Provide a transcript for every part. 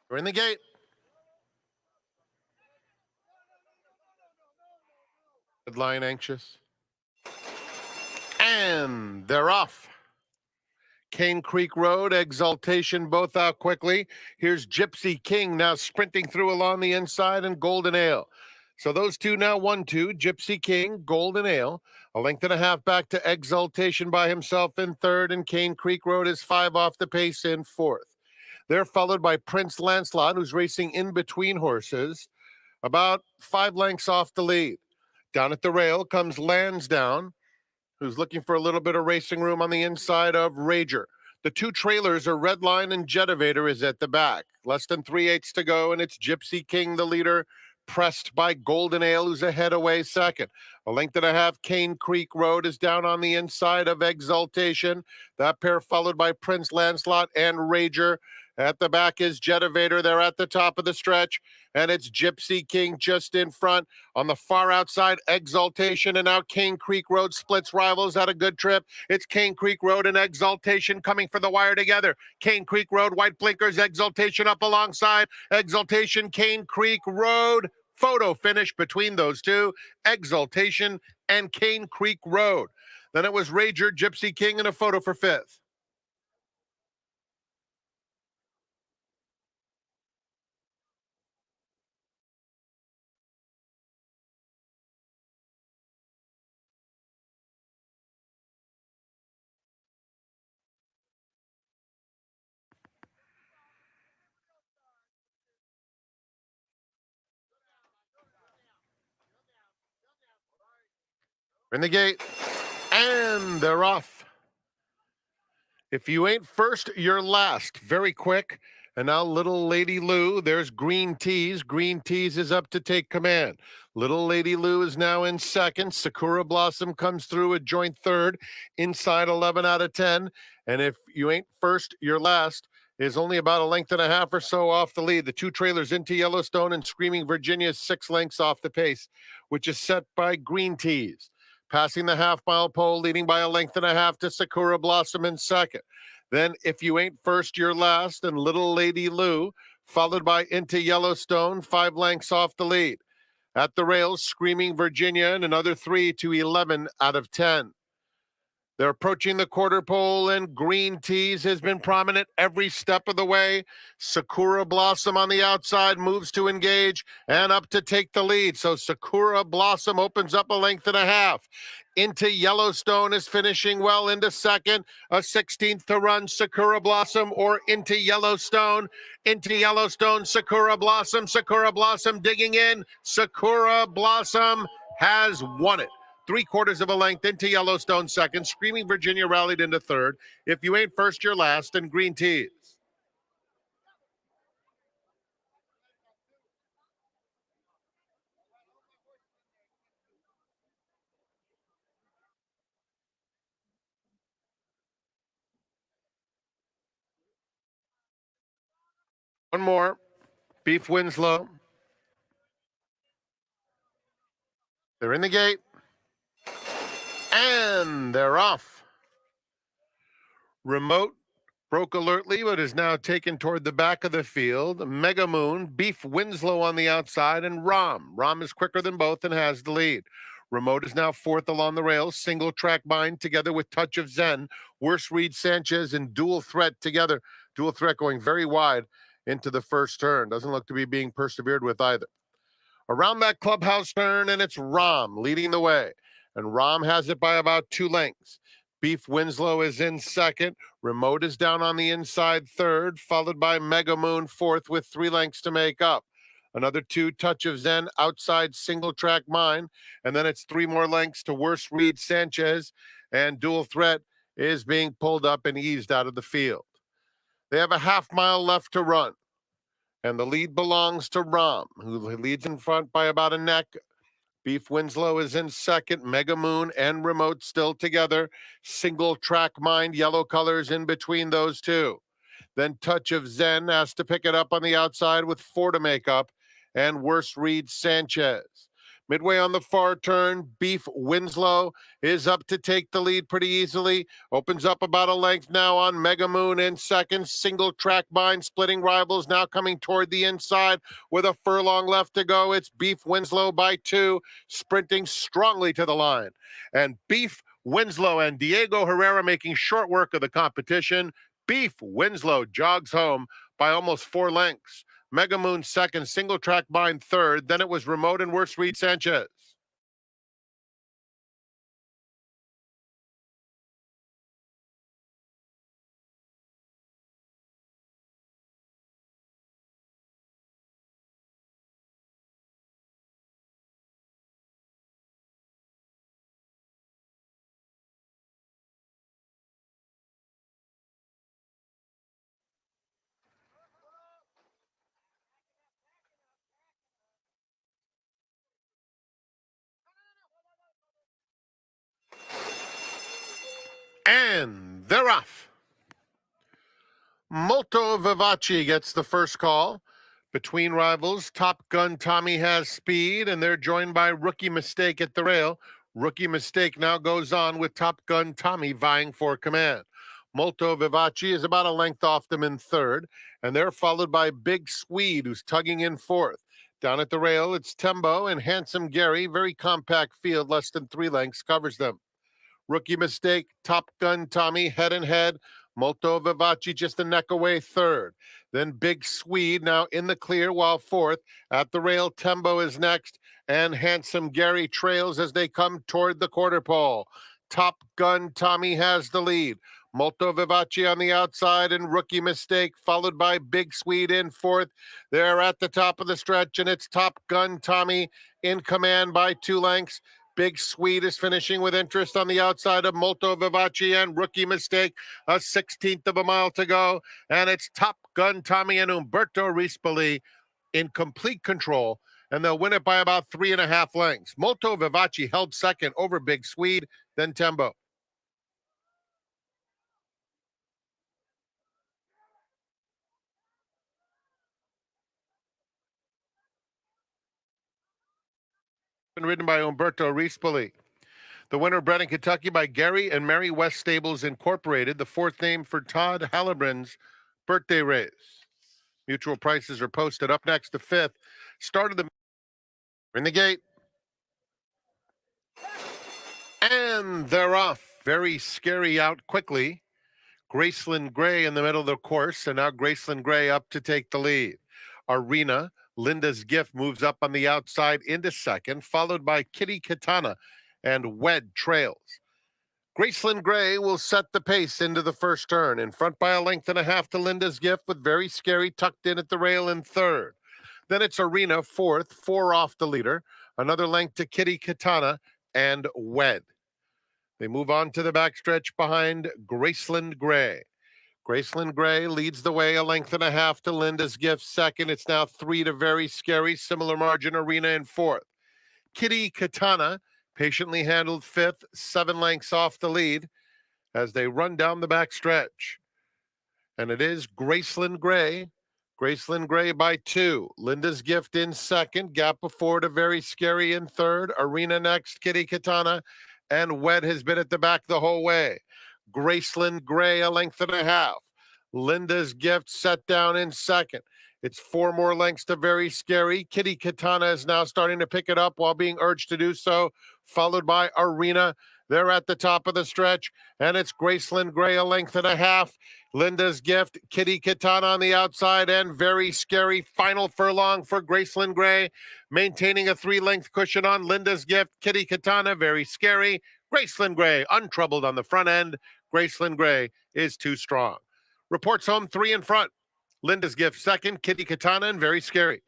We're in the gate. Red line anxious. And they're off. Cane Creek Road, Exaltation, both out quickly. Here's Gypsy King now sprinting through along the inside, and Golden Ale. So those two now 1-2, Gypsy King, Golden Ale. A length and a half back to Exaltation by himself in third, and Cane Creek Road is 5 off the pace in fourth. They're followed by Prince Lancelot, who's racing in between horses, about 5 lengths off the lead. Down at the rail comes Lansdowne, who's looking for a little bit of racing room on the inside of Rager. The two trailers are Redline and Jetivator is at the back. Less than 3/8 to go, and it's Gypsy King, the leader, pressed by Golden Ale, who's ahead away second. A length and a half, Cane Creek Road is down on the inside of Exaltation. That pair followed by Prince Lancelot and Rager. At the back is Jetivator. They're at the top of the stretch, and it's Gypsy King just in front. On the far outside, Exaltation, and now Cane Creek Road splits rivals. Had a good trip. It's Cane Creek Road and Exaltation coming for the wire together. Cane Creek Road, white blinkers, Exaltation up alongside. Exaltation, Cane Creek Road. Photo finish between those two, Exaltation and Cane Creek Road. Then it was Rager, Gypsy King, and a photo for fifth. In the gate, and they're off. If you ain't first, you're last. Very quick. And now Little Lady Lou, there's Green Teas. Green Teas is up to take command. Little Lady Lou is now in second. Sakura Blossom comes through at joint third, inside 11 out of 10. And if you ain't first, you're last is only about a length and a half or so off the lead. The two trailers Into Yellowstone and Screaming Virginia is 6 lengths off the pace, which is set by Green Teas. Passing the half-mile pole, leading by a length and a half to Sakura Blossom in second. Then If You Ain't First, You're Last, and Little Lady Lou, followed by Into Yellowstone, 5 lengths off the lead. At the rails, Screaming Virginia, and another 3 to 11 out of 10. They're approaching the quarter pole, and Green Teas has been prominent every step of the way. Sakura Blossom on the outside moves to engage and up to take the lead. So Sakura Blossom opens up a length and a half. Into Yellowstone is finishing well into second. A 16th to run, Sakura Blossom or Into Yellowstone. Into Yellowstone, Sakura Blossom digging in. Sakura Blossom has won it. 3/4 of a length into Yellowstone second. Screaming Virginia rallied into third. If You Ain't First, You're Last, and Green Teas. One more. Beef Winslow. They're in the gate. And they're off. Remote broke alertly, but is now taken toward the back of the field. Mega Moon, Beef Winslow on the outside, and Rom. Rom is quicker than both and has the lead. Remote is now fourth along the rails. Single track bind together with Touch of Zen. Worse Reed Sanchez and Dual Threat together. Dual Threat going very wide into the first turn. Doesn't look to be being persevered with either. Around that clubhouse turn, and it's Rom leading the way. And Rom has it by about 2 lengths. Beef Winslow is in second. Remote is down on the inside third, followed by Mega Moon fourth with 3 lengths to make up. Another 2, Touch of Zen, outside single track mine. And then it's 3 more lengths to Worse Reed Sanchez. And Dual Threat is being pulled up and eased out of the field. They have a half-mile left to run. And the lead belongs to Rom, who leads in front by about a neck. Beef Winslow is in second. Mega Moon and Remote still together. Single track mind, yellow colors in between those two. Then Touch of Zen has to pick it up on the outside with 4 to make up. And Worse Reed Sanchez. Midway on the far turn, Beef Winslow is up to take the lead pretty easily. Opens up about a length now on Mega Moon in second. Single track bind, splitting rivals now coming toward the inside with a furlong left to go. It's Beef Winslow by 2, sprinting strongly to the line. And Beef Winslow and Diego Herrera making short work of the competition. Beef Winslow jogs home by almost 4 lengths. Mega Moon second, single track bind third. Then it was Remote and Worst Reed Sanchez. And they're off. Molto Vivace gets the first call. Between rivals, Top Gun Tommy has speed, and they're joined by Rookie Mistake at the rail. Rookie Mistake now goes on with Top Gun Tommy vying for command. Molto Vivace is about a length off them in third, and they're followed by Big Swede, who's tugging in fourth. Down at the rail, it's Tembo and Handsome Gary. Very compact field, less than 3 lengths, covers them. Rookie Mistake, Top Gun Tommy, head and head. Molto Vivace just a neck away third. Then Big Swede now in the clear while fourth. At the rail, Tembo is next. And Handsome Gary trails as they come toward the quarter pole. Top Gun Tommy has the lead. Molto Vivace on the outside and Rookie Mistake, followed by Big Swede in fourth. They're at the top of the stretch, and it's Top Gun Tommy in command by 2 lengths. Big Swede is finishing with interest on the outside of Molto Vivace and Rookie Mistake. A 16th of a mile to go. And it's Top Gun Tommy and Umberto Rispoli in complete control. And they'll win it by about 3.5 lengths. Molto Vivace held second over Big Swede, then Tembo. Been ridden by Umberto Rispoli. The winner bred in Kentucky by Gary and Mary West Stables Incorporated, the fourth name for Todd Halliburton's birthday race. Mutual prices are posted. Up next, the fifth. Started the in the gate. And they're off. Very scary out quickly. Graceland Gray in the middle of the course, and now Graceland Gray up to take the lead. Arena, Linda's Gift moves up on the outside into second, followed by Kitty Katana, and Wed trails. Graceland Gray will set the pace into the first turn, in front by a length and a half to Linda's Gift, with Very Scary tucked in at the rail in third. Then it's Arena fourth, 4 off the leader, another length to Kitty Katana and Wed. They move on to the backstretch behind Graceland Gray. Graceland Gray leads the way a length and a half to Linda's Gift second. It's now 3 to Very Scary, similar margin Arena in fourth. Kitty Katana patiently handled fifth, 7 lengths off the lead as they run down the backstretch. And it is Graceland Gray. Graceland Gray by 2. Linda's Gift in second. Gap of 4 to Very Scary in third. Arena next, Kitty Katana. And Wed has been at the back the whole way. Graceland Gray a length and a half. Linda's Gift set down in second. It's 4 more lengths to Very Scary. Kitty Katana is now starting to pick it up while being urged to do so, followed by Arena. They're at the top of the stretch, and it's Graceland Gray a length and a half. Linda's Gift, Kitty Katana on the outside, and Very Scary. Final furlong for Graceland Gray, maintaining a 3-length cushion on Linda's Gift, Kitty Katana, Very Scary. Graceland Gray untroubled on the front end. Graceland Gray is too strong. Reports home 3 in front. Linda's Gift second, Kitty Katana, and Very Scary.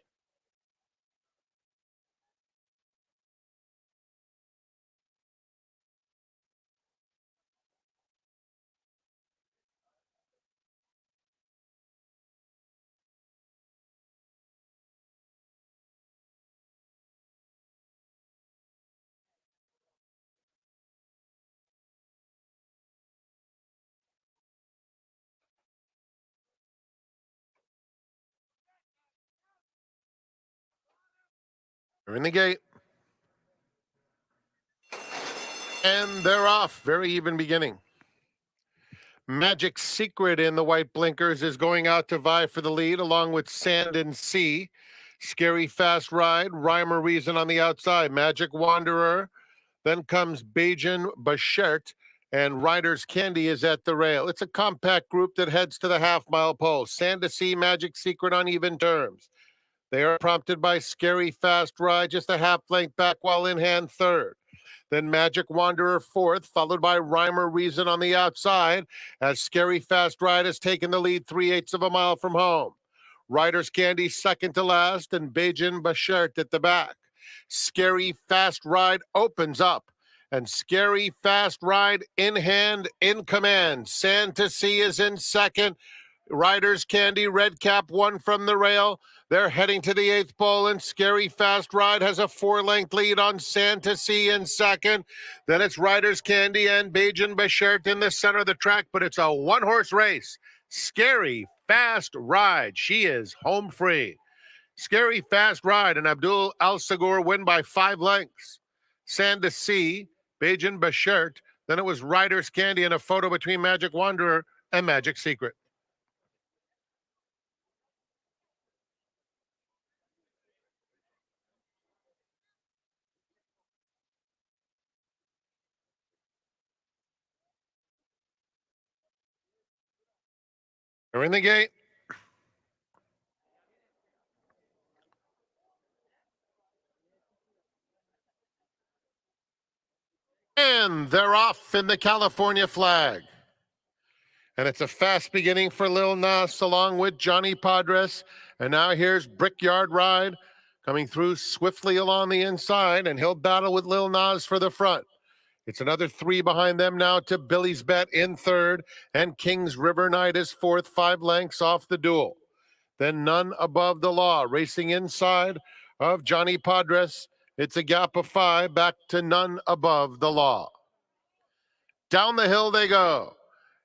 They're in the gate. And they're off. Very even beginning. Magic Secret in the white blinkers is going out to vie for the lead, along with Sand and Sea. Scary Fast Ride, Rhyme or Reason on the outside. Magic Wanderer. Then comes Bajan Bashert, and Riders Candy is at the rail. It's a compact group that heads to the half-mile pole. Sand to Sea, Magic Secret on even terms. They are prompted by Scary Fast Ride, just a half length back, while in hand third. Then Magic Wanderer fourth, followed by Rhymer Reason on the outside, as Scary Fast Ride has taken the lead 3/8 of a mile from home. Riders Candy second to last, and Bajan Bashert at the back. Scary Fast Ride opens up, and Scary Fast Ride in hand, in command. Sand to Sea is in second. Riders Candy, Red Cap, one from the rail. They're heading to the eighth pole, and Scary Fast Ride has a 4-length lead on Sand to Sea in second. Then it's Riders Candy and Bajan Bashert in the center of the track, but it's a one-horse race. Scary Fast Ride. She is home free. Scary Fast Ride and Abdul Al-Sagur win by 5 lengths. Sand to Sea, Bajan Bashert. Then it was Riders Candy and a photo between Magic Wanderer and Magic Secret. They're in the gate. And they're off in the California flag. And it's a fast beginning for Lil Nas along with Johnny Padres. And now here's Brickyard Ride coming through swiftly along the inside, and he'll battle with Lil Nas for the front. It's another 3 behind them now to Billy's Bet in third, and King's River Knight is fourth, 5 lengths off the duel. Then None Above the Law racing inside of Johnny Padres. It's a gap of 5 back to None Above the Law. Down the hill they go.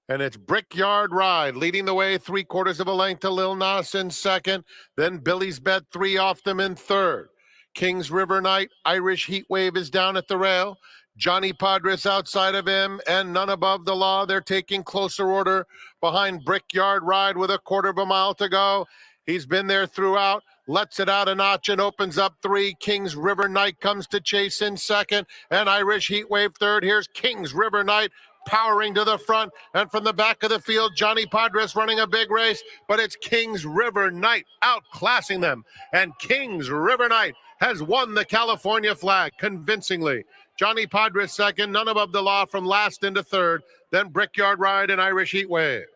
And it's Brickyard Ride leading the way 3/4 of a length to Lil Nas in second. Then Billy's Bet 3 off them in third. King's River Knight, Irish Heat Wave is down at the rail. Johnny Padres outside of him, and None Above the Law. They're taking closer order behind Brickyard Ride with a 1/4 of a mile to go. He's been there throughout, lets it out a notch and opens up 3. King's River Knight comes to chase in second, and Irish Heat Wave third. Here's King's River Knight powering to the front, and from the back of the field, Johnny Padres running a big race, but it's King's River Knight outclassing them, and King's River Knight has won the California flag convincingly. Johnny Padres second, None Above the Law from last into third, then Brickyard Ride and Irish Heat Wave.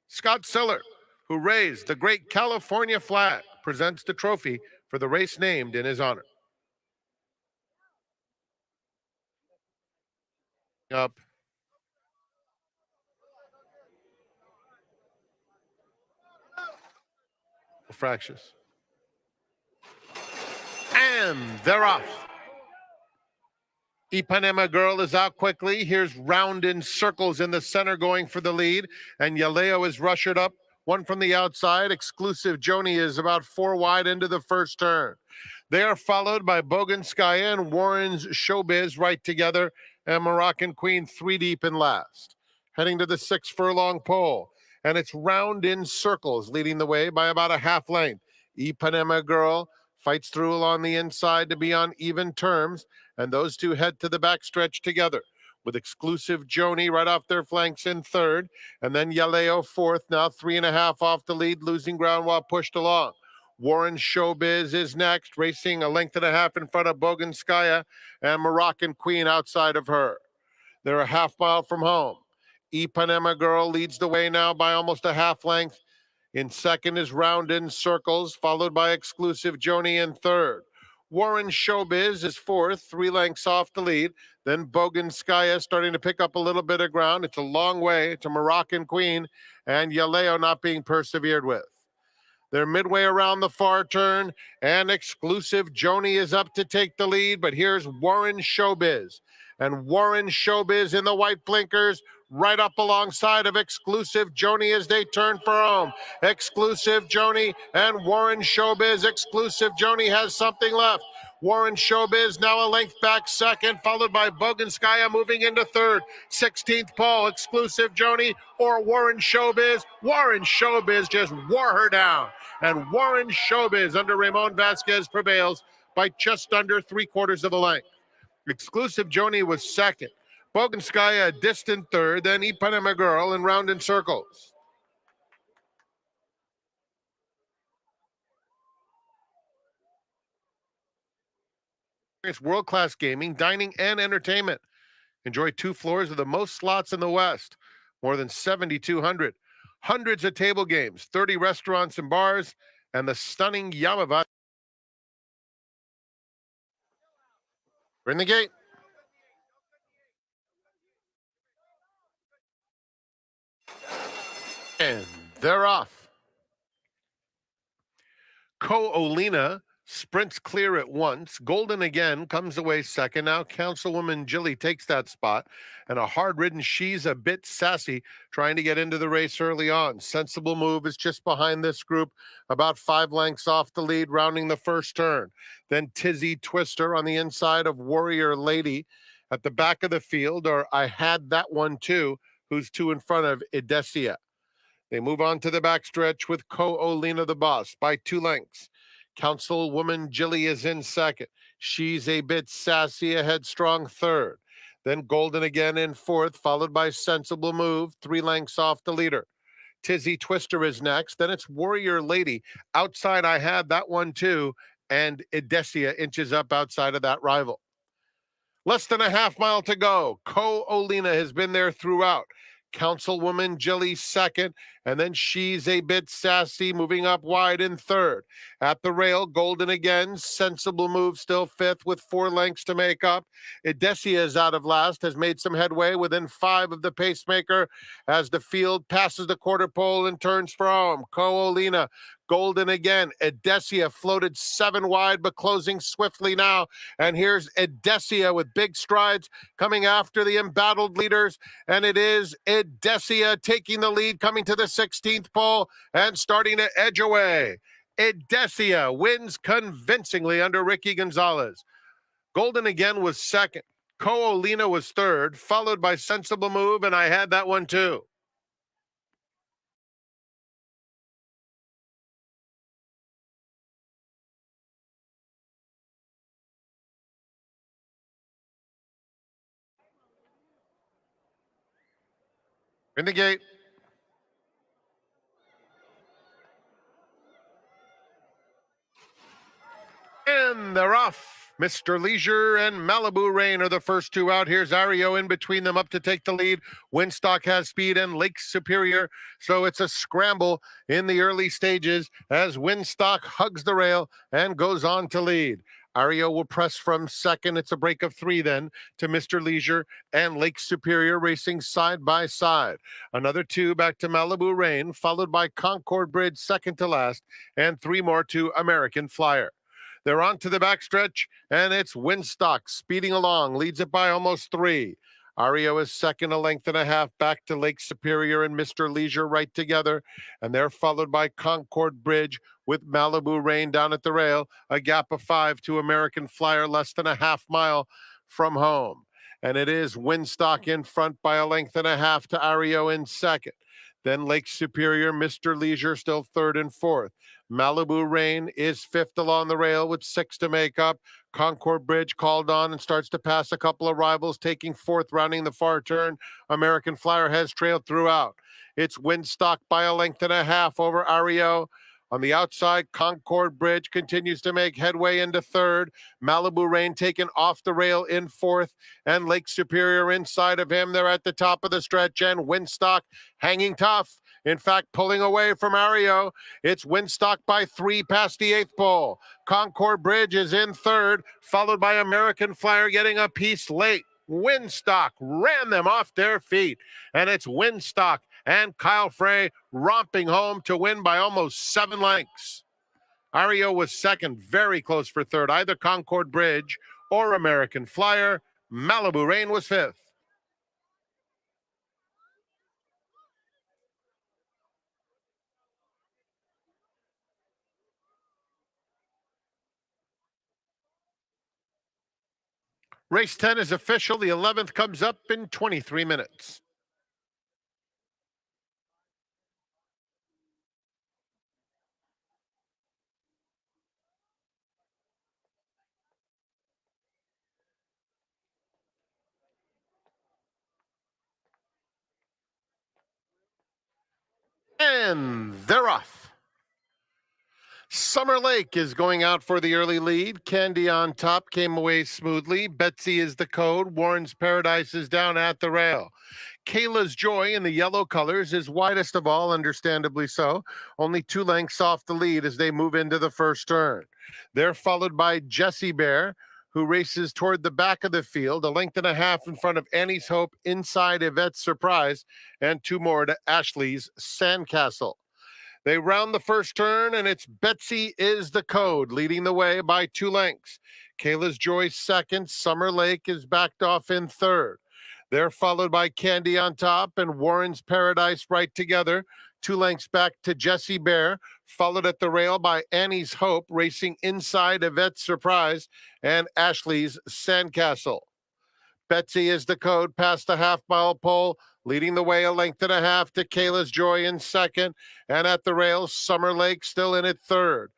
Scott Siller, who raised the great California flag, presents the trophy for the race named in his honor. Up. Fractious. And they're off. Ipanema Girl is out quickly. Here's Round in Circles in the center going for the lead. And Yaleo is rushed up, one from the outside. Exclusive Joni is about 4 wide into the first turn. They are followed by Boganskaya and Warren's Showbiz right together, and Moroccan Queen 3 deep in last. Heading to the 6 furlong pole. And it's Round in Circles leading the way by about a half length. Ipanema Girl fights through along the inside to be on even terms, and those two head to the backstretch together, with Exclusive Joni right off their flanks in third, and then Yaleo fourth, now 3.5 off the lead, losing ground while pushed along. Warren Showbiz is next, racing a 1.5 in front of Boganskaya, and Moroccan Queen outside of her. They're a half mile from home. Ipanema Girl leads the way now by almost a half length. In second is Round in Circles, followed by Exclusive Joni in third. Warren Showbiz is fourth, 3 lengths off the lead. Then Boganskaya starting to pick up a little bit of ground. It's a long way to Moroccan Queen, and Yaleo not being persevered with. They're midway around the far turn, and Exclusive Joni is up to take the lead, but here's Warren Showbiz. And Warren Showbiz in the white blinkers, right up alongside of Exclusive Joni as they turn for home. Exclusive Joni and Warren Showbiz. Exclusive Joni has something left. Warren Showbiz now a length back second, followed by Boganskaya moving into third. 16th pole, Exclusive Joni or Warren Showbiz. Warren Showbiz just wore her down. And Warren Showbiz under Ramon Vasquez prevails by just under 3/4 of a length. Exclusive Joni was second. Boganskaya a distant third, then Ipanema Girl and round in circles. It's world-class gaming, dining, and entertainment. Enjoy 2 floors of the most slots in the West, more than 7,200, hundreds of table games, 30 restaurants and bars, and the stunning Yamava. We're in the gate. And they're off. Ko-Olina sprints clear at once. Golden again comes away second. Now Councilwoman Jilly takes that spot. And a hard-ridden She's a Bit Sassy trying to get into the race early on. Sensible Move is just behind this group, about 5 lengths off the lead, rounding the first turn. Then Tizzy Twister on the inside of Warrior Lady. At the back of the field, or I Had That One Too, who's 2 in front of Idesia. They move on to the backstretch with Ko-Olina the boss by 2 lengths. Councilwoman Jilly is in second. She's a Bit Sassy, a headstrong third. Then Golden again in fourth, followed by Sensible Move, 3 lengths off the leader. Tizzy Twister is next. Then it's Warrior Lady. Outside, I Had That One Too, and Idesia inches up outside of that rival. Less than a half mile to go. Ko-Olina has been there throughout. Councilwoman Jilly second, and then She's a Bit Sassy moving up wide in third. At the rail, Golden again, Sensible Move still fifth with 4 lengths to make up. Idesia is out of last, has made some headway within 5 of the pacemaker as the field passes the quarter pole and turns for home. Ko-Olina, Golden again. Idesia floated 7 wide, but closing swiftly now. And here's Idesia with big strides coming after the embattled leaders. And it is Idesia taking the lead, coming to the 16th pole and starting to edge away. Idesia wins convincingly under Ricky Gonzalez. Golden again was second. Ko-Olina was third, followed by Sensible Move, and I Had That One Too. In the gate. And they're off. Mr. Leisure and Malibu Rain are the first 2 out. Here's Ario in between them up to take the lead. Winstock has speed and Lake Superior. So it's a scramble in the early stages as Winstock hugs the rail and goes on to lead. Ario will press from second. It's a break of 3 then to Mr. Leisure and Lake Superior racing side by side. Another 2 back to Malibu Rain, followed by Concord Bridge second to last, and 3 more to American Flyer. They're on to the backstretch, and it's Winstock speeding along, leads it by almost 3. Ario is second, a length and a half back to Lake Superior and Mr. Leisure right together, and they're followed by Concord Bridge with Malibu Rain down at the rail, a gap of 5 to American Flyer, less than a half mile from home. And it is Winstock in front by a length and a half to Ario in second. Then Lake Superior, Mr. Leisure still third and fourth. Malibu Rain is fifth along the rail with 6 to make up. Concord Bridge called on and starts to pass a couple of rivals, taking fourth, rounding the far turn. American Flyer has trailed throughout. It's Winstock by a length and a half over Ario. On the outside, Concord Bridge continues to make headway into third. Malibu Rain taken off the rail in fourth, and Lake Superior inside of him. They're at the top of the stretch, and Winstock hanging tough. In fact, pulling away from Ario. It's Winstock by 3 past the 8th pole. Concord Bridge is in third, followed by American Flyer getting a piece late. Winstock ran them off their feet, and it's Winstock and Kyle Frey romping home to win by almost 7 lengths. Ario was second, very close for third, either Concord Bridge or American Flyer. Malibu Rain was fifth. Race 10 is official. The 11th comes up in 23 minutes. And they're off. Summer Lake is going out for the early lead. Candy on top came away smoothly. Betsy is the code. Warren's Paradise is down at the rail. Kayla's Joy in the yellow colors is widest of all, understandably so, only 2 lengths off the lead as they move into the first turn. They're followed by Jessie Bear, who races toward the back of the field, 1.5 lengths in front of Annie's Hope inside Yvette's Surprise, and 2 more to Ashley's Sandcastle. They round the first turn, and it's Betsy is the code, leading the way by 2 lengths. Kayla's Joy second. Summer Lake is backed off in third. They're followed by Candy on top and Warren's Paradise right together. 2 lengths back to Jessie Bear, followed at the rail by Annie's Hope, racing inside Yvette's Surprise and Ashley's Sandcastle. Betsy is the code past the half-mile pole, leading the way 1.5 lengths to Kayla's Joy in second. And at the rails, Summer Lake still in at third.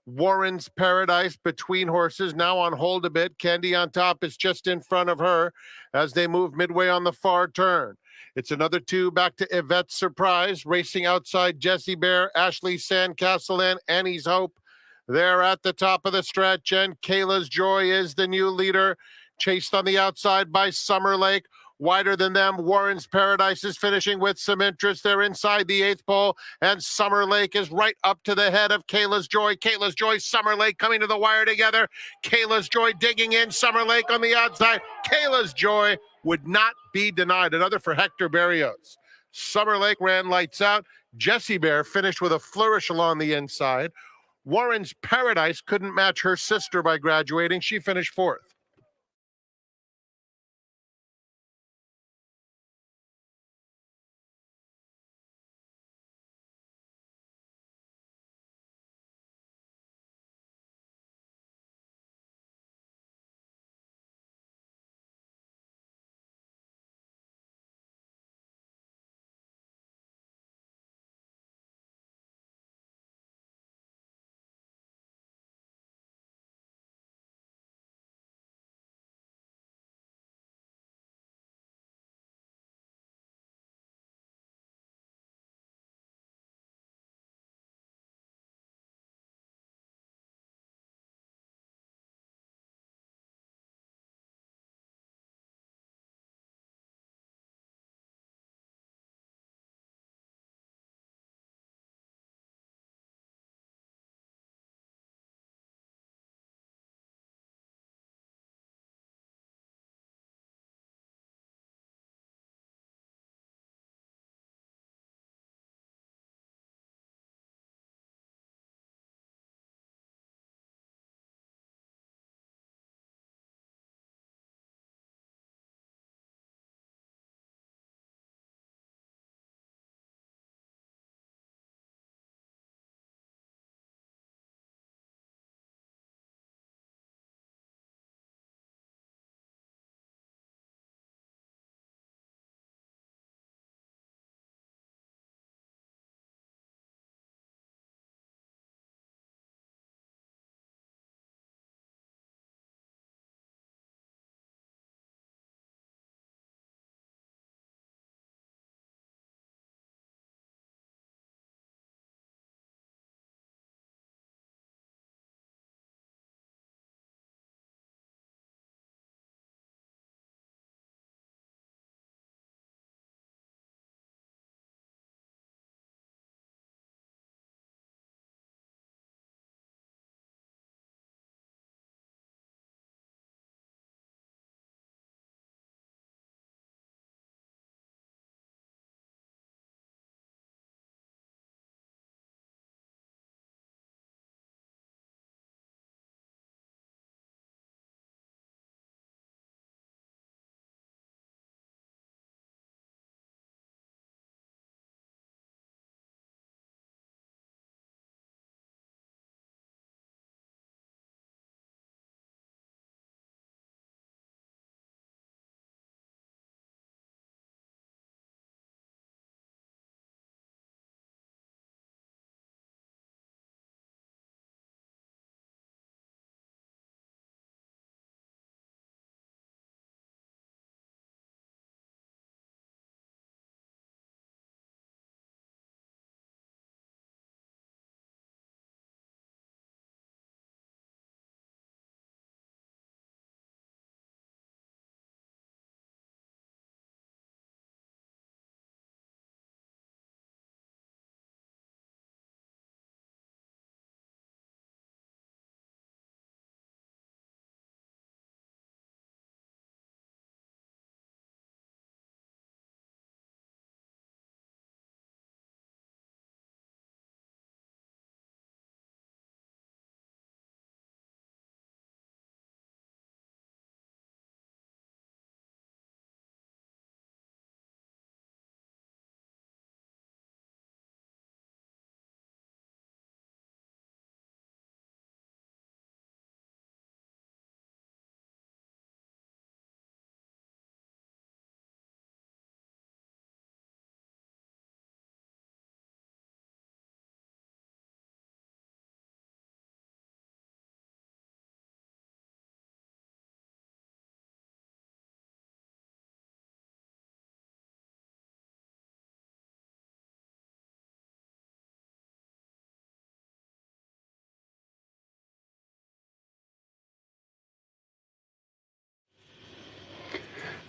Warren's Paradise between horses, now on hold a bit. Candy on top is just in front of her as they move midway on the far turn. It's another 2 back to Yvette's Surprise, racing outside Jessie Bear, Ashley Sandcastle, and Annie's Hope. They're at the top of the stretch, and Kayla's Joy is the new leader, chased on the outside by Summer Lake. Wider than them, Warren's Paradise is finishing with some interest. They're inside the 8th pole, and Summer Lake is right up to the head of Kayla's Joy. Kayla's Joy, Summer Lake coming to the wire together. Kayla's Joy digging in, Summer Lake on the outside. Kayla's Joy would not be denied. Another for Hector Berrios. Summer Lake ran lights out. Jessie Bear finished with a flourish along the inside. Warren's Paradise couldn't match her sister by graduating. She finished 4th.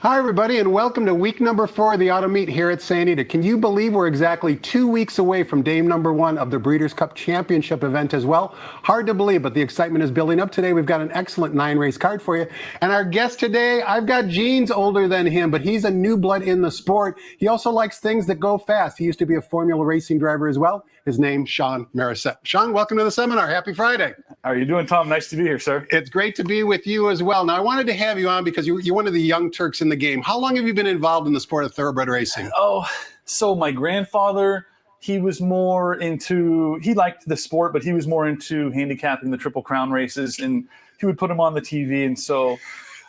Hi, everybody, and welcome to week number 4 of the Auto Meet here at San Anita. Can you believe we're exactly 2 weeks away from day number 1 of the Breeders' Cup Championship event as well? Hard to believe, but the excitement is building up. Today, we've got an excellent 9-race card for you. And our guest today, I've got genes older than him, but he's a new blood in the sport. He also likes things that go fast. He used to be a Formula racing driver as well. His name's Shaun Modisette. Shaun, welcome to the seminar. Happy Friday. How are you doing, Tom? Nice to be here, sir. It's great to be with you as well. Now, I wanted to have you on because you're one of the young Turks in the game. How long have you been involved in the sport of thoroughbred racing? Oh, so my grandfather, he was more into, he liked the sport, but he was more into handicapping the Triple Crown races, and he would put them on the TV. And so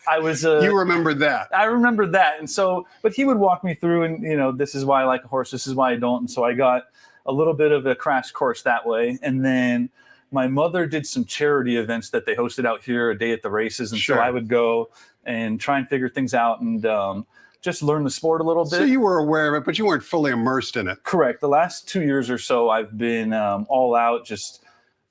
I was you remember that? I remember that. And so, but he would walk me through, and this is why I like a horse, this is why I don't. And so I got a little bit of a crash course that way. And then my mother did some charity events that they hosted out here, a day at the races. And Sure. so I would go and try and figure things out and just learn the sport a little bit. So you were aware of it, but you weren't fully immersed in it. Correct. The last 2 years or so, I've been all out, just,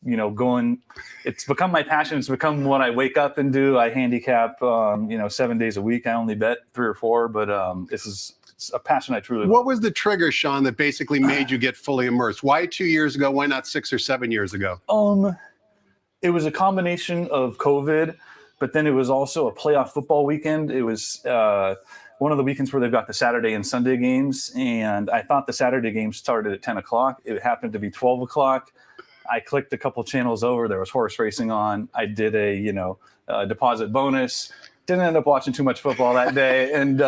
going. It's become my passion. It's become what I wake up and do. I handicap, 7 days a week. I only bet 3 or 4, but it's a passion I truly love. What was the trigger, Shaun, that basically made you get fully immersed? Why 2 years ago? Why not 6 or 7 years ago? It was a combination of COVID, but then it was also a playoff football weekend. It was one of the weekends where they've got the Saturday and Sunday games, and I thought the Saturday games started at 10 o'clock. It happened to be 12 o'clock. I clicked a couple channels over. There was horse racing on. I did a deposit bonus. Didn't end up watching too much football that day, and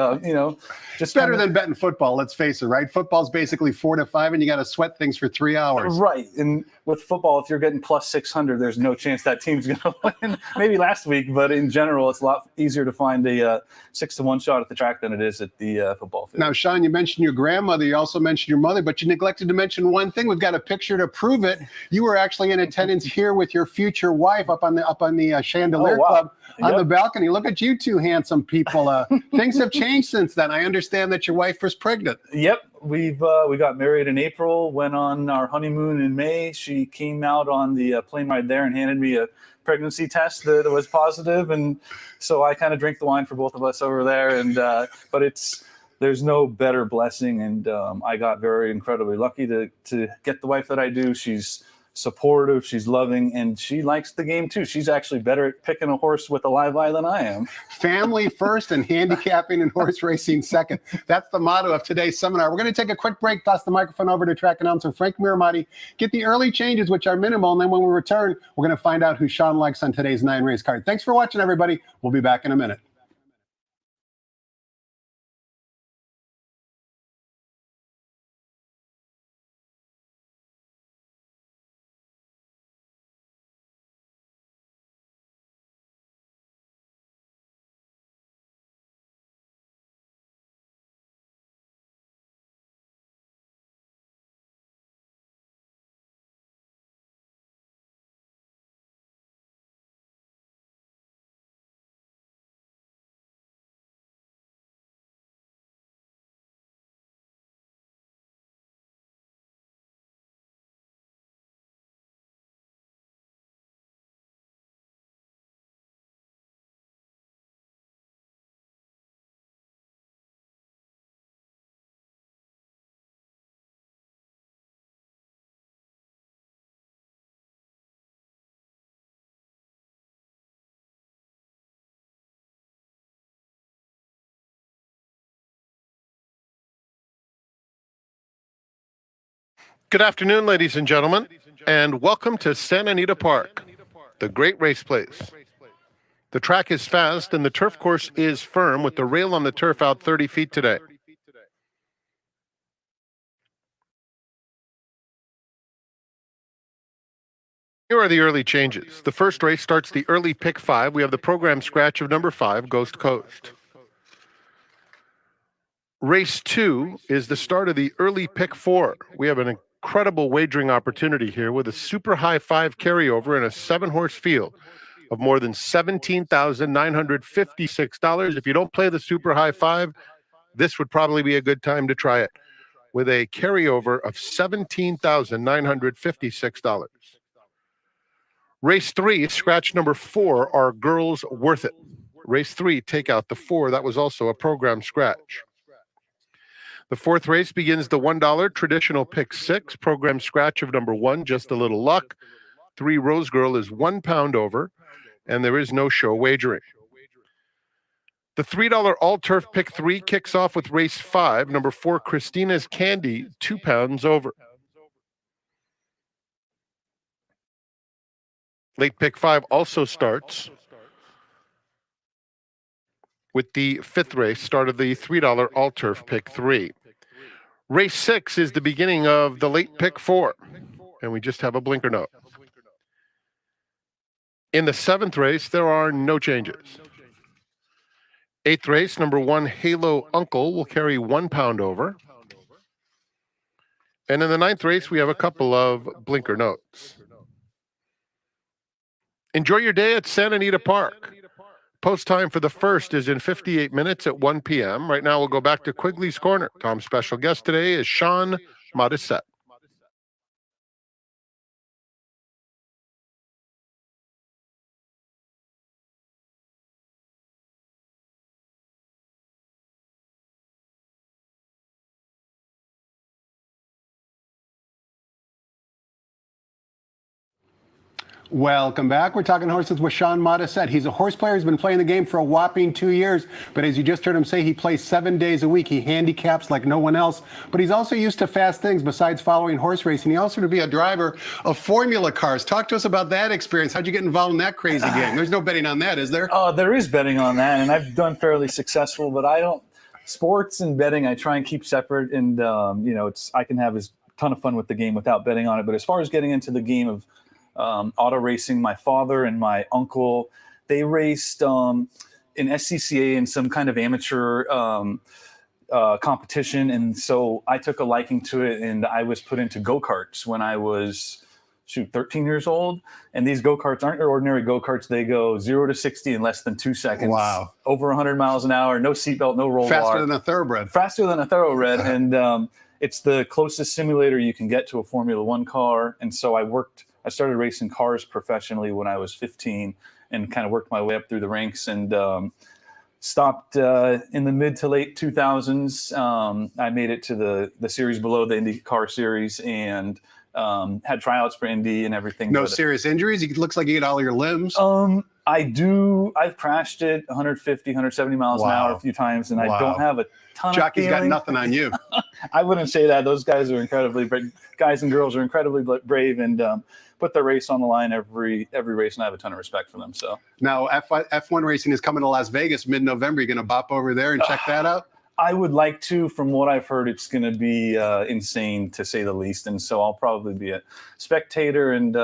just better than betting football. Let's face it, right? Football's basically 4 to 5, and you got to sweat things for 3 hours. Right, and with football, if you're getting plus 600, there's no chance that team's going to win. Maybe last week, but in general, it's a lot easier to find a 6-to-1 shot at the track than it is at the football field. Now, Shaun, you mentioned your grandmother. You also mentioned your mother, but you neglected to mention one thing. We've got a picture to prove it. You were actually in attendance here with your future wife up on the Chandelier Club on the balcony. Look at you two handsome people. Things have changed since then. I understand that your wife was pregnant. Yep. We got married in April, went on our honeymoon in May. She came out on the plane ride there and handed me a pregnancy test that was positive, and so I kind of drank the wine for both of us over there. And but there's no better blessing, and I got very incredibly lucky to get the wife that I do. She's supportive, she's loving, and she likes the game too. She's actually better at picking a horse with a live eye than I am. Family first and handicapping and horse racing second. That's the motto of today's seminar. We're going to take a quick break, toss the microphone over to track announcer Frank Miramati, get the early changes, which are minimal, and then when we return, we're going to find out who Shaun likes on today's 9-race card. Thanks for watching, everybody. We'll be back in a minute. Good afternoon, ladies and gentlemen, and welcome to Santa Anita Park, the great race place. The track is fast and the turf course is firm with the rail on the turf out 30 feet today. Here are the early changes. The first race starts the early pick 5. We have the program scratch of number 5, Ghost Coast. Race 2 is the start of the early pick 4. We have an incredible wagering opportunity here with a super high 5 carryover in a 7-horse field of more than $17,956. If you don't play the super high 5, this would probably be a good time to try it with a carryover of $17,956. Race 3, scratch number 4, are Girls Worth It. Race 3, take out the 4. That was also a program scratch. The fourth race begins the $1 traditional pick 6, program scratch of number 1, just a little luck. 3 Rose Girl is £1 over, and there is no show wagering. The $3 all-turf pick 3 kicks off with race 5, number 4 Christina's Candy, £2 over. Late pick 5 also starts with the 5th race, start of the $3 all-turf pick 3. Race 6 is the beginning of the late pick 4, and we just have a blinker note. In the 7th race, there are no changes. 8th race, number 1 Halo Uncle will carry £1 over. And in the 9th race, we have a couple of blinker notes. Enjoy your day at Santa Anita Park. Post time for the first is in 58 minutes at 1 p.m. Right now, we'll go back to Quigley's Corner. Tom's special guest today is Shaun Modisette. Welcome back. We're talking horses with Shaun Modisette. He's a horse player. He's been playing the game for a whopping 2 years. But as you just heard him say, he plays 7 days a week. He handicaps like no one else. But he's also used to fast things besides following horse racing. He also to be a driver of formula cars. Talk to us about that experience. How'd you get involved in that crazy game? There's no betting on that, is there? Oh, there is betting on that, and I've done fairly successful. But I don't. Sports and betting, I try and keep separate. And I can have a ton of fun with the game without betting on it. But as far as getting into the game of auto racing, my father and my uncle, they raced in SCCA in some kind of amateur competition. And so I took a liking to it, and I was put into go-karts when I was 13 years old. And these go-karts aren't your ordinary go-karts. They go 0 to 60 in less than 2 seconds. Wow. Over 100 miles an hour, no seatbelt, no roll bar. Faster than a thoroughbred. Faster than a thoroughbred. And it's the closest simulator you can get to a Formula One car. And so I started racing cars professionally when I was 15 and kind of worked my way up through the ranks, and stopped in the mid to late 2000s. I made it to the series below the IndyCar series, and had tryouts for Indy and everything. No serious injuries? It looks like you get all your limbs. I do. I've crashed it 150, 170 miles an hour a few times, and I don't have a ton Jockey's of feeling. got nothing on you. I wouldn't say that. Those guys are guys and girls are incredibly brave, and put their race on the line every race, and I have a ton of respect for them. So now F1 racing is coming to Las Vegas mid-November. You're going to bop over there and check that out? I would like to. From what I've heard, it's going to be insane, to say the least. And so I'll probably be a spectator, and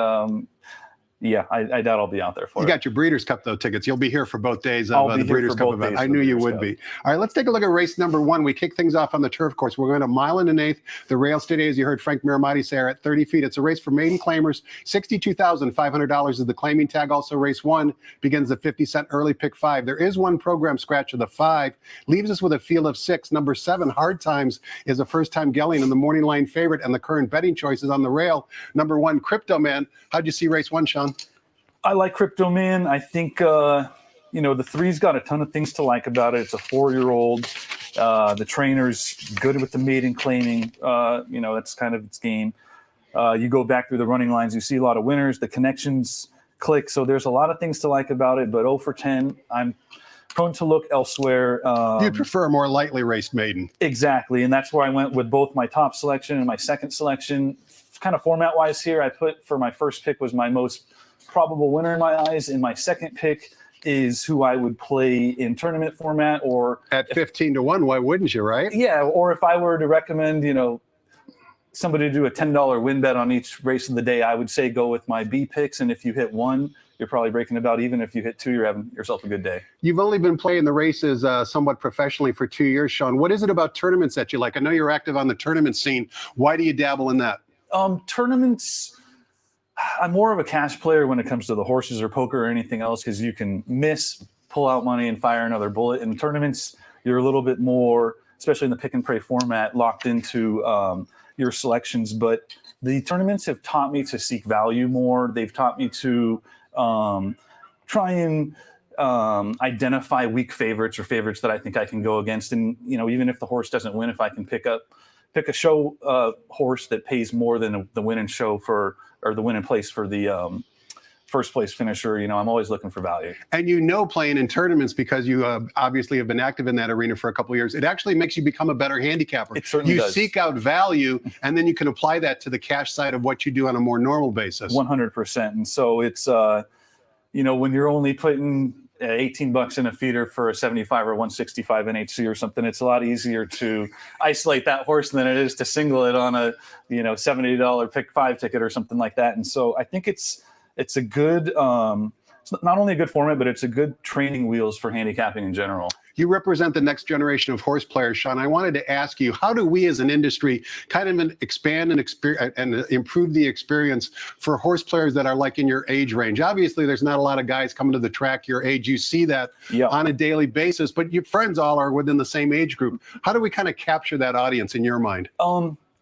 I doubt I'll be out there for it. You got your Breeders' Cup, though, tickets. You'll be here for both days of the Breeders' Cup event. I knew you would be. All right, let's take a look at race number 1. We kick things off on the turf course. We're going a mile and an eighth. The rails today, as you heard Frank Miramati say, are at 30 feet. It's a race for maiden claimers. $62,500 is the claiming tag. Also, race 1 begins at 50-cent early pick 5. There is one program scratch of the 5. Leaves us with a field of 6. Number 7, Hard Times, is a first-time gelding and the morning line favorite, and the current betting choice is on the rail. Number 1, Crypto Man. How'd you see race 1, Shaun? I like Crypto Man. I think, the 3's got a ton of things to like about it. It's a 4-year-old. The trainer's good with the maiden claiming. That's kind of its game. You go back through the running lines, you see a lot of winners. The connections click. So there's a lot of things to like about it. But 0 for 10, I'm prone to look elsewhere. You'd prefer a more lightly raced maiden. Exactly. And that's where I went with both my top selection and my second selection. Kind of format-wise here, I put for my first pick was my most probable winner in my eyes, and my second pick is who I would play in tournament format, or at 15 to 1. Why wouldn't you, right? Yeah, or if I were to recommend, somebody to do a $10 win bet on each race of the day, I would say go with my B picks. And if you hit 1, you're probably breaking about even. If you hit 2, you're having yourself a good day. You've only been playing the races somewhat professionally for 2 years, Shaun. What is it about tournaments that you like? I know you're active on the tournament scene. Why do you dabble in that? Tournaments, I'm more of a cash player when it comes to the horses or poker or anything else, because you can miss, pull out money, and fire another bullet. In tournaments, you're a little bit more, especially in the pick and pray format, locked into your selections. But the tournaments have taught me to seek value more. They've taught me to try and identify weak favorites or favorites that I think I can go against. And, even if the horse doesn't win, if I can pick a show horse that pays more than the win and show or the win and place for the first place finisher, I'm always looking for value. And playing in tournaments, because you obviously have been active in that arena for a couple of years, it actually makes you become a better handicapper. It certainly does. Seek out value, and then you can apply that to the cash side of what you do on a more normal basis. 100%. And so it's, when you're only putting $18 in a feeder for a 75 or 165 NHC or something, it's a lot easier to isolate that horse than it is to single it on a, $70 pick 5 ticket or something like that. And so I think it's a good, it's not only a good format, but it's a good training wheels for handicapping in general. You represent the next generation of horse players, Shaun. I wanted to ask you, how do we as an industry kind of expand and improve the experience for horse players that are like in your age range? Obviously, there's not a lot of guys coming to the track your age. You see that on a daily basis, but your friends all are within the same age group. How do we kind of capture that audience in your mind?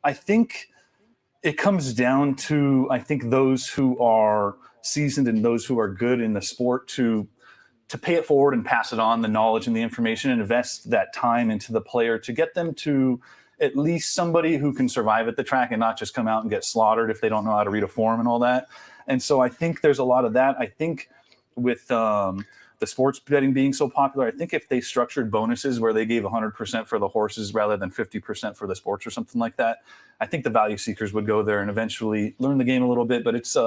I think it comes down to, those who are seasoned and those who are good in the sport to pay it forward and pass it on, the knowledge and the information, and invest that time into the player to get them to at least somebody who can survive at the track and not just come out and get slaughtered if they don't know how to read a form and all that. And so I think there's a lot of that. I think with the sports betting being so popular, I think if they structured bonuses where they gave 100% for the horses rather than 50% for the sports or something like that, I think the value seekers would go there and eventually learn the game a little bit. But it's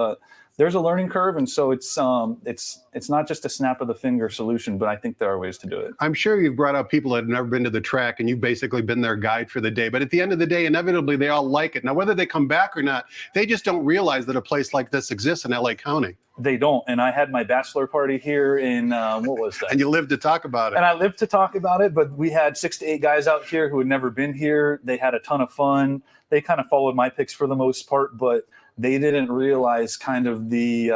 there's a learning curve, and so it's not just a snap of the finger solution, but I think there are ways to do it. I'm sure you've brought up people that have never been to the track, and you've basically been their guide for the day. But at the end of the day, inevitably, they all like it. Now, whether they come back or not, they just don't realize that a place like this exists in LA County. They don't. And I had my bachelor party here in, what was that? And you lived to talk about it. And I lived to talk about it, but we had 6 to 8 guys out here who had never been here. They had a ton of fun. They kind of followed my picks for the most part, but they didn't realize kind of the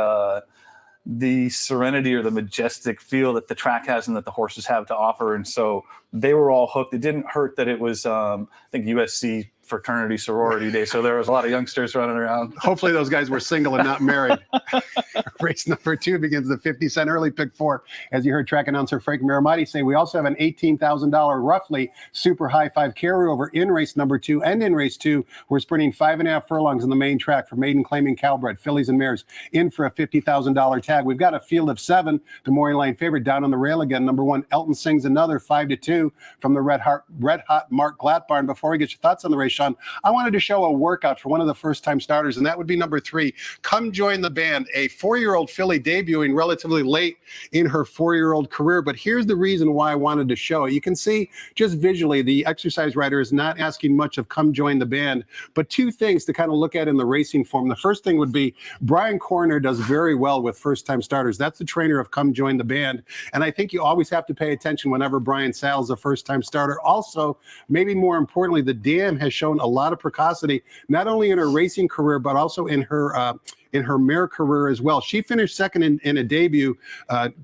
serenity or the majestic feel that the track has and that the horses have to offer. And so they were all hooked. It didn't hurt that it was, I think, USC fraternity sorority day, so there was a lot of youngsters running around. Hopefully those guys were single and not married. Race number 2 begins the 50-cent early pick 4. As you heard track announcer Frank Miramati say, we also have an $18,000 roughly super high 5 carryover in race number 2. And in race 2, we're sprinting 5.5 furlongs in the main track for maiden claiming Calbred, fillies and mares in for a $50,000 tag. We've got a field of 7. The morning line favorite down on the rail again. Number 1, Elton Sings Another, 5-2 from the red hot Mark Glatbarn. Before we get your thoughts on the race, Shaun, I wanted to show a workout for one of the first-time starters, and that would be number 3, Come Join the Band, a 4-year-old filly debuting relatively late in her 4-year-old career. But here's the reason why I wanted to show it. You can see just visually the exercise rider is not asking much of Come Join the Band, but 2 things to kind of look at in the racing form. The first thing would be Brian Coroner does very well with first-time starters. That's the trainer of Come Join the Band, and I think you always have to pay attention whenever Brian saddles a first-time starter. Also, maybe more importantly, the dam has shown a lot of precocity, not only in her racing career, but also in her mare career as well. She finished second in a debut,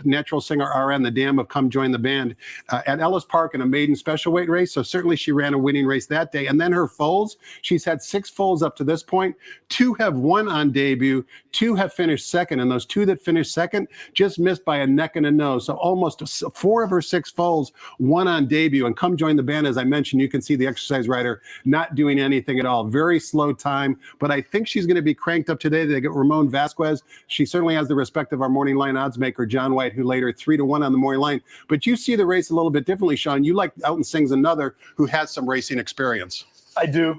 Natural Singer RN, the dam of Come Join the Band, at Ellis Park in a maiden special weight race. So certainly she ran a winning race that day. And then her foals, she's had 6 foals up to this point. 2 have won on debut, 2 have finished second, and those 2 that finished second just missed by a neck and a nose. So almost 4 of her 6 foals won on debut. And Come Join the Band, as I mentioned, you can see the exercise rider not doing anything at all. Very slow time, but I think she's going to be cranked up today. They get Ramon Vasquez. She certainly has the respect of our morning line odds maker, John White, who later 3-1 on the morning line. But you see the race a little bit differently, Shaun. You like Elton Sings Another, who has some racing experience. I do.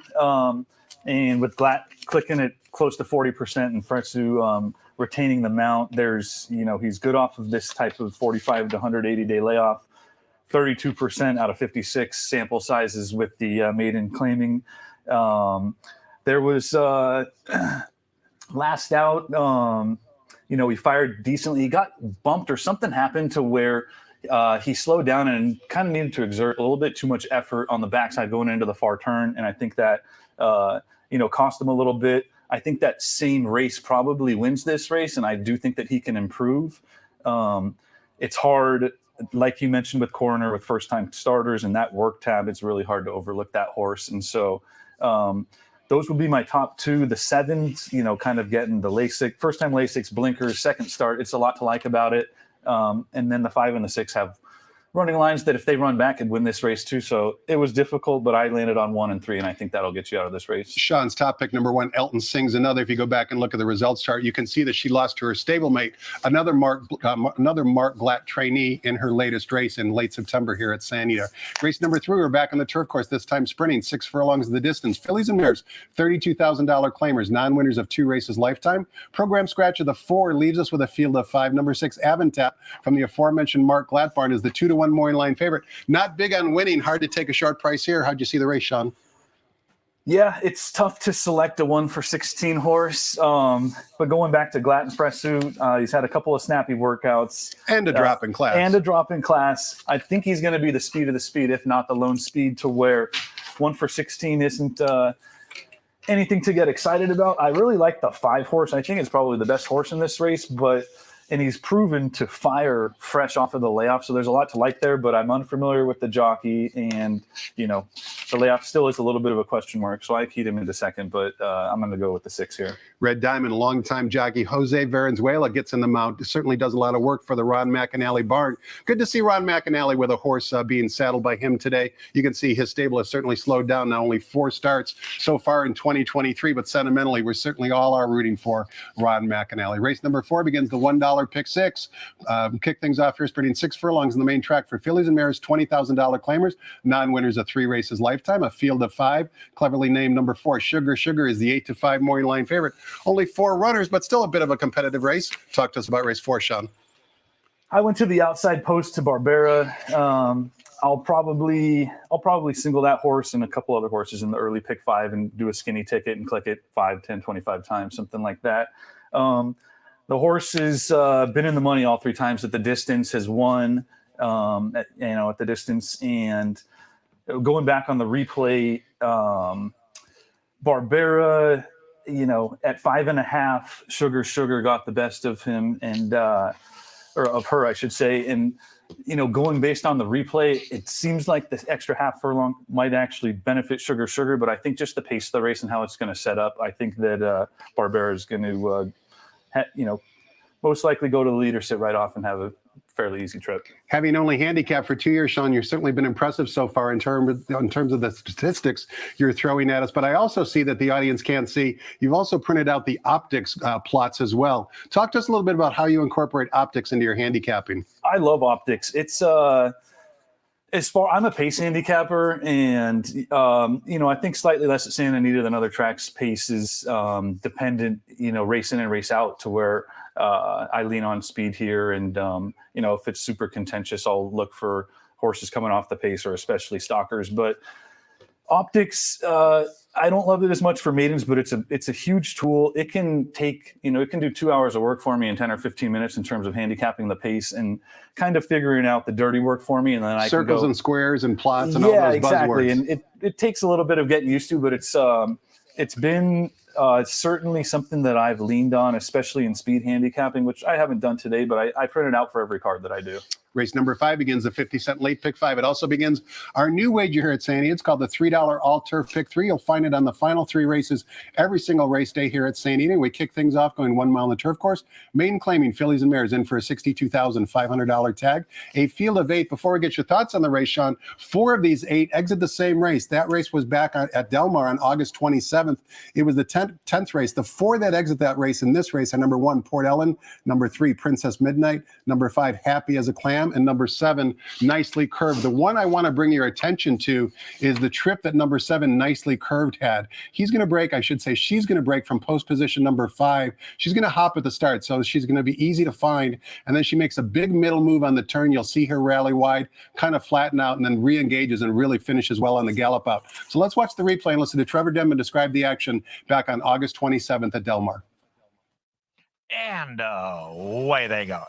And with Glatt clicking at close to 40% and Fretsu retaining the mount, there's, he's good off of this type of 45 to 180 day layoff. 32% out of 56 sample sizes with the maiden claiming. There was last out, he fired decently. He got bumped or something happened to where he slowed down and kind of needed to exert a little bit too much effort on the backside going into the far turn. And I think that, cost him a little bit. I think that same race probably wins this race, and I do think that he can improve. It's hard, like you mentioned with Coroner, with first-time starters and that work tab, it's really hard to overlook that horse. And so those would be my top 2. The 7s, kind of getting the LASIK, first-time LASIKs, blinkers, second start. It's a lot to like about it. And then the 5 and the 6 have running lines that if they run back could win this race too. So it was difficult, but I landed on 1 and 3, and I think that'll get you out of this race. Shaun's top pick, number 1, Elton Sings Another. If you go back and look at the results chart, you can see that she lost to her stablemate, another Mark Glatt trainee in her latest race in late September here at Sanita. Race number 3, we're back on the turf course, this time sprinting, 6 furlongs of the distance. Fillies and Mares, $32,000 claimers, non-winners of 2 races lifetime. Program scratch of the 4 leaves us with a field of 5. Number 6, Avantap from the aforementioned Mark Glatt barn is the 2-1 morning line favorite. Not big on winning, hard to take a short price here. How'd you see the race, Shaun? Yeah, it's tough to select a 1 for 16 horse. But going back to Glatt and Fresuit, he's had a couple of snappy workouts. And a drop in class. I think he's going to be the speed of the speed, if not the lone speed, to where 1 for 16 isn't anything to get excited about. I really like the 5 horse. I think it's probably the best horse in this race, and he's proven to fire fresh off of the layoff. So there's a lot to like there, but I'm unfamiliar with the jockey, and, the layoff still is a little bit of a question mark. So I keyed him into second, but I'm going to go with the 6 here. Red Diamond, longtime jockey Jose Valenzuela gets in the mount. Certainly does a lot of work for the Ron McAnally barn. Good to see Ron McAnally with a horse being saddled by him today. You can see his stable has certainly slowed down. Not only 4 starts so far in 2023, but sentimentally, we're certainly all are rooting for Ron McAnally. Race number 4 begins the $1 pick 6. Kick things off here, sprinting 6 furlongs in the main track for Fillies and Mares, $20,000 claimers, non-winners of 3 races lifetime, a field of 5. Cleverly named number 4, Sugar Sugar, is the 8-5 morning line favorite. Only 4 runners, but still a bit of a competitive race. Talk to us about race 4, Shaun. I went to the outside post to Barbera. I'll probably single that horse and a couple other horses in the early pick 5 and do a skinny ticket and click it 5, 10, 25 times, something like that. The horse has been in the money all 3 times at the distance, has won at the distance. And going back on the replay, Barbera, at 5.5, Sugar got the best of him or of her, I should say. And, going based on the replay, it seems like this extra half furlong might actually benefit Sugar, but I think just the pace of the race and how it's going to set up, I think that Barbera is going to, most likely go to the leader, sit right off, and have a fairly easy trip. Having only handicapped for 2 years, Shaun, you've certainly been impressive so far in terms of the statistics you're throwing at us. But I also see that the audience can't see. You've also printed out the optics plots as well. Talk to us a little bit about how you incorporate optics into your handicapping. I love optics. It's I'm a pace handicapper, and I think slightly less at Santa Anita than other tracks. Pace is dependent, race in and race out, to where I lean on speed here, and if it's super contentious, I'll look for horses coming off the pace, or especially stalkers. But optics, I don't love it as much for maidens, but it's a huge tool. It can take, it can do 2 hours of work for me in 10 or 15 minutes in terms of handicapping the pace and kind of figuring out the dirty work for me. And then I circles and squares and plots and all those exactly. buzzwords. And it takes a little bit of getting used to, but it's been certainly something that I've leaned on, especially in speed handicapping, which I haven't done today, but I print it out for every card that I do. Race number 5 begins the 50-cent late pick 5. It also begins our new wager here at Sandy. It's called the $3 all-turf pick 3. You'll find it on the final 3 races every single race day here at Sandy. And we kick things off going 1 mile on the turf course. Maiden claiming Fillies and Mares in for a $62,500 tag. A field of 8. Before we get your thoughts on the race, Shaun, 4 of these 8 exit the same race. That race was back at Del Mar on August 27th. It was the 10th race. The 4 that exit that race in this race are number 1, Port Ellen, number 3, Princess Midnight, number 5, Happy as a Clam, and number 7, Nicely Curved. The one I want to bring your attention to is the trip that number 7, Nicely Curved, had. She's going to break from post position number 5. She's going to hop at the start, so she's going to be easy to find. And then she makes a big middle move on the turn. You'll see her rally wide, kind of flatten out, and then re-engages and really finishes well on the gallop out. So let's watch the replay and listen to Trevor Denman describe the action back on August 27th at Del Mar. And away they go.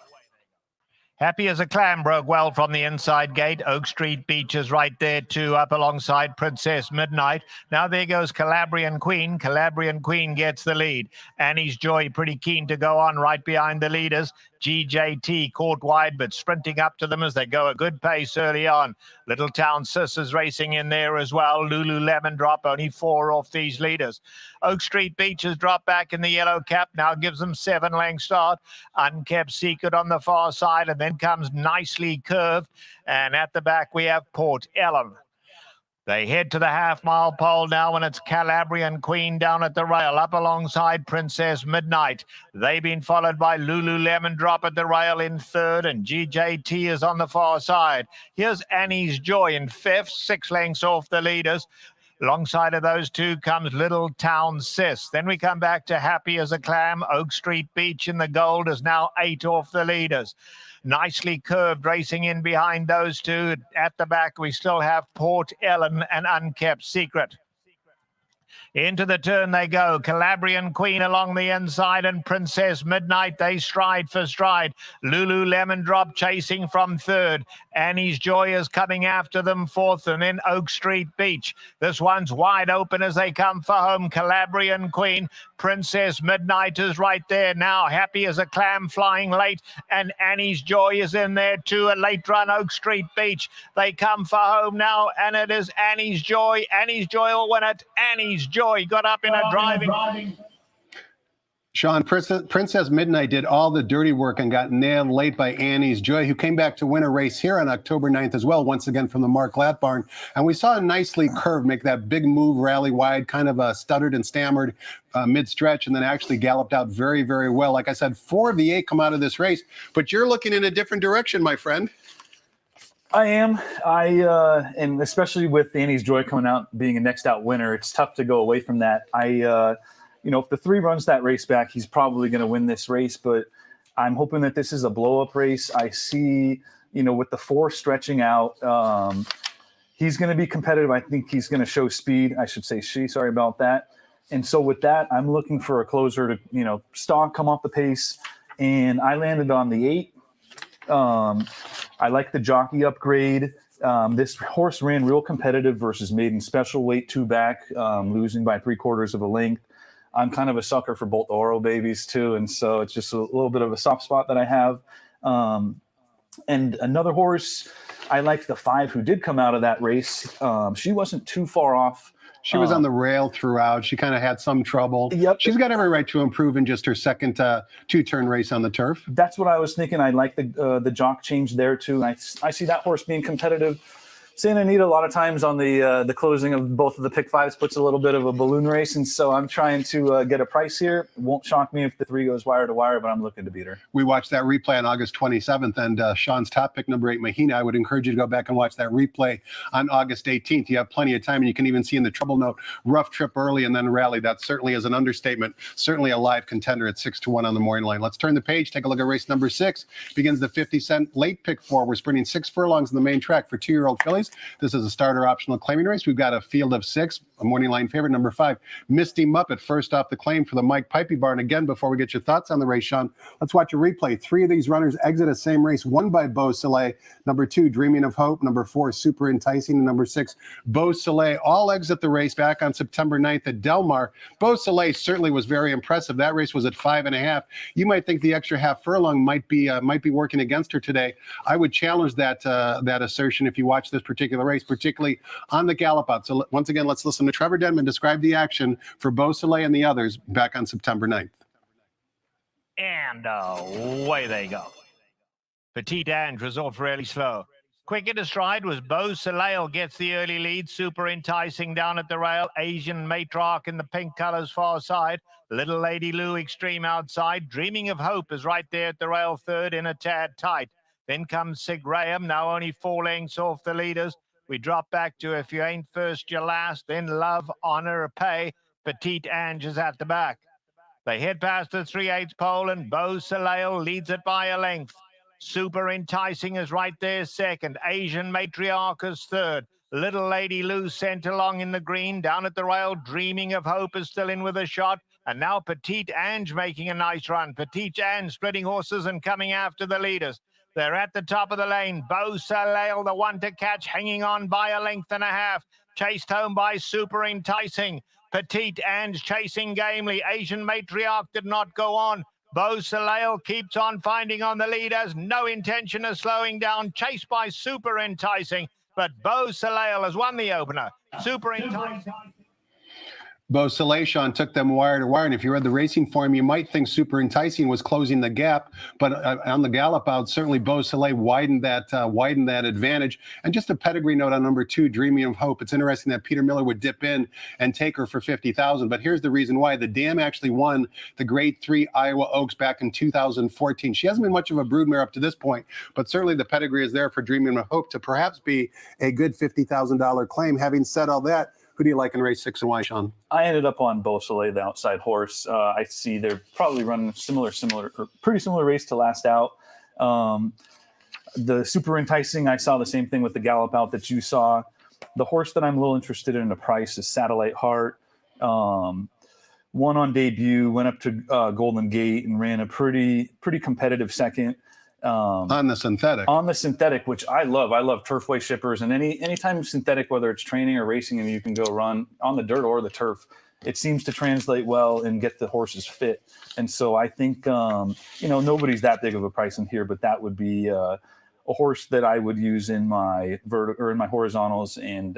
Happy as a Clam broke well from the inside gate. Oak Street Beach is right there too, up alongside Princess Midnight. Now there goes Calabrian Queen. Calabrian Queen gets the lead. Annie's Joy pretty keen to go on right behind the leaders. GJT caught wide, but sprinting up to them as they go a good pace early on. Little Town Sis is racing in there as well. Lululemon Drop, only 4 off these leaders. Oak Street Beach has dropped back in the yellow cap, now gives them 7 length start. Unkept Secret on the far side, and then Then comes Nicely Curved. And at the back, we have Port Ellen. They head to the half-mile pole now, and it's Calabrian Queen down at the rail, up alongside Princess Midnight. They've been followed by Lululemon Drop at the rail in third, and GJT is on the far side. Here's Annie's Joy in fifth, 6 lengths off the leaders. Alongside of those two comes Little Town Sis. Then we come back to Happy as a Clam. Oak Street Beach in the gold is now 8 off the leaders. Nicely Curved racing in behind those two. At the back, we still have Port Ellen and Unkept Secret. Into the turn they go. Calabrian Queen along the inside and Princess Midnight. They stride for stride. Lululemon Drop chasing from third. Annie's Joy is coming after them fourth, and then Oak Street Beach. This one's wide open as they come for home. Calabrian Queen. Princess Midnight is right there now. Happy as a Clam flying late, and Annie's Joy is in there too. A late run Oak Street Beach. They come for home now, and it is Annie's Joy. Annie's Joy will win it. Annie's Joy got up in a driving. Shaun, Princess Midnight did all the dirty work and got nailed late by Annie's Joy, who came back to win a race here on October 9th as well, once again from the Mark Latt barn. And we saw a Nicely Curved make that big move, rally wide, kind of stuttered and stammered mid-stretch, and then actually galloped out very, very well. Like I said, 4 of the 8 come out of this race, but you're looking in a different direction, my friend. I am. And especially with Annie's Joy coming out, being a next out winner, it's tough to go away from that. If the 3 runs that race back, he's probably going to win this race, but I'm hoping that this is a blow-up race. I see, with the 4 stretching out, he's going to be competitive. I think he's going to show speed. I should say sorry about that. And so with that, I'm looking for a closer to, stalk, come off the pace. And I landed on the 8. I like the jockey upgrade. This horse ran real competitive versus Maiden Special weight 2 back, losing by 3/4 of a length. I'm kind of a sucker for Bolt Oro babies too, and so it's just a little bit of a soft spot that I have. And another horse, I like the 5 who did come out of that race. She wasn't too far off. She was on the rail throughout. She kind of had some trouble. Yep. She's got every right to improve in just her second 2-turn race on the turf. That's what I was thinking. I like the jock change there too. I see that horse being competitive. Santa Anita, a lot of times on the closing of both of the pick 5s, puts a little bit of a balloon race, and so I'm trying to get a price here. It won't shock me if the 3 goes wire to wire, but I'm looking to beat her. We watched that replay on August 27th, and Shaun's top pick, number 8, Mahina. I would encourage you to go back and watch that replay on August 18th. You have plenty of time, and you can even see in the trouble note, rough trip early and then rally. That certainly is an understatement. Certainly a live contender at 6-1 on the morning line. Let's turn the page, take a look at race number 6. Begins the 50-cent late pick 4. We're sprinting 6 furlongs on the main track for 2-year-old fillies. This is a starter optional claiming race. We've got a field of 6. A morning line favorite, number 5, Misty Muppet, first off the claim for the Mike Pipey barn. Again, before we get your thoughts on the race, Shaun, let's watch a replay. 3 of these runners exit a same race, one by Beau Soleil, number 2, Dreaming of Hope, number 4, Super Enticing, and number 6, Beau Soleil, all exit the race back on September 9th at Del Mar. Beau Soleil certainly was very impressive. That race was at 5.5. You might think the extra half furlong might be working against her today. I would challenge that assertion if you watch this particular race, particularly on the gallop out. So once again, let's listen to Trevor Denman describe the action for Beau Soleil and the others back on September 9th. And away they go. Petite Ange was off really slow. Quick at a stride was Beau Soleil, gets the early lead. Super Enticing down at the rail. Asian Matriarch in the pink colors far side. Little Lady Lou extreme outside. Dreaming of Hope is right there at the rail third, in a tad tight. Then comes Sig Graham, now only 4 lengths off the leaders. We drop back to If You Ain't First, You're Last, then Love, Honor, Pay. Petite Ange is at the back. They head past the 3/8 pole, and Beau Soleil leads it by a length. Super Enticing is right there second. Asian Matriarch is third. Little Lady Lou sent along in the green. Down at the rail, Dreaming of Hope is still in with a shot. And now Petite Ange making a nice run. Petite Ange splitting horses and coming after the leaders. They're at the top of the lane. Beau Soleil, the one to catch, hanging on by a length and a half. Chased home by Super Enticing. Petite Ange chasing gamely. Asian Matriarch did not go on. Beau Soleil keeps on finding on the lead, has no intention of slowing down. Chased by Super Enticing. But Beau Soleil has won the opener. Super Enticing. Beausoleil, Shaun, took them wire to wire, and if you read the racing form, you might think Super Enticing was closing the gap, but on the gallop out, certainly Beausoleil widened that advantage. And just a pedigree note on number 2, Dreaming of Hope. It's interesting that Peter Miller would dip in and take her for 50,000, but here's the reason why. The dam actually won the Grade 3 Iowa Oaks back in 2014. She hasn't been much of a broodmare up to this point, but certainly the pedigree is there for Dreaming of Hope to perhaps be a good $50,000 claim. Having said all that, who do you like in race 6 and why, Shaun? I ended up on Beausoleil, the outside horse. I see they're probably running pretty similar race to last out. The Super Enticing, I saw the same thing with the gallop out that you saw. The horse that I'm a little interested in the price is Satellite Heart. Won on debut, went up to Golden Gate and ran a pretty competitive second. On the synthetic, which I love. I love turfway shippers, and anytime synthetic, whether it's training or racing, and you can go run on the dirt or the turf, it seems to translate well and get the horses fit. And so I think nobody's that big of a price in here, but that would be a horse that I would use in my in my horizontals and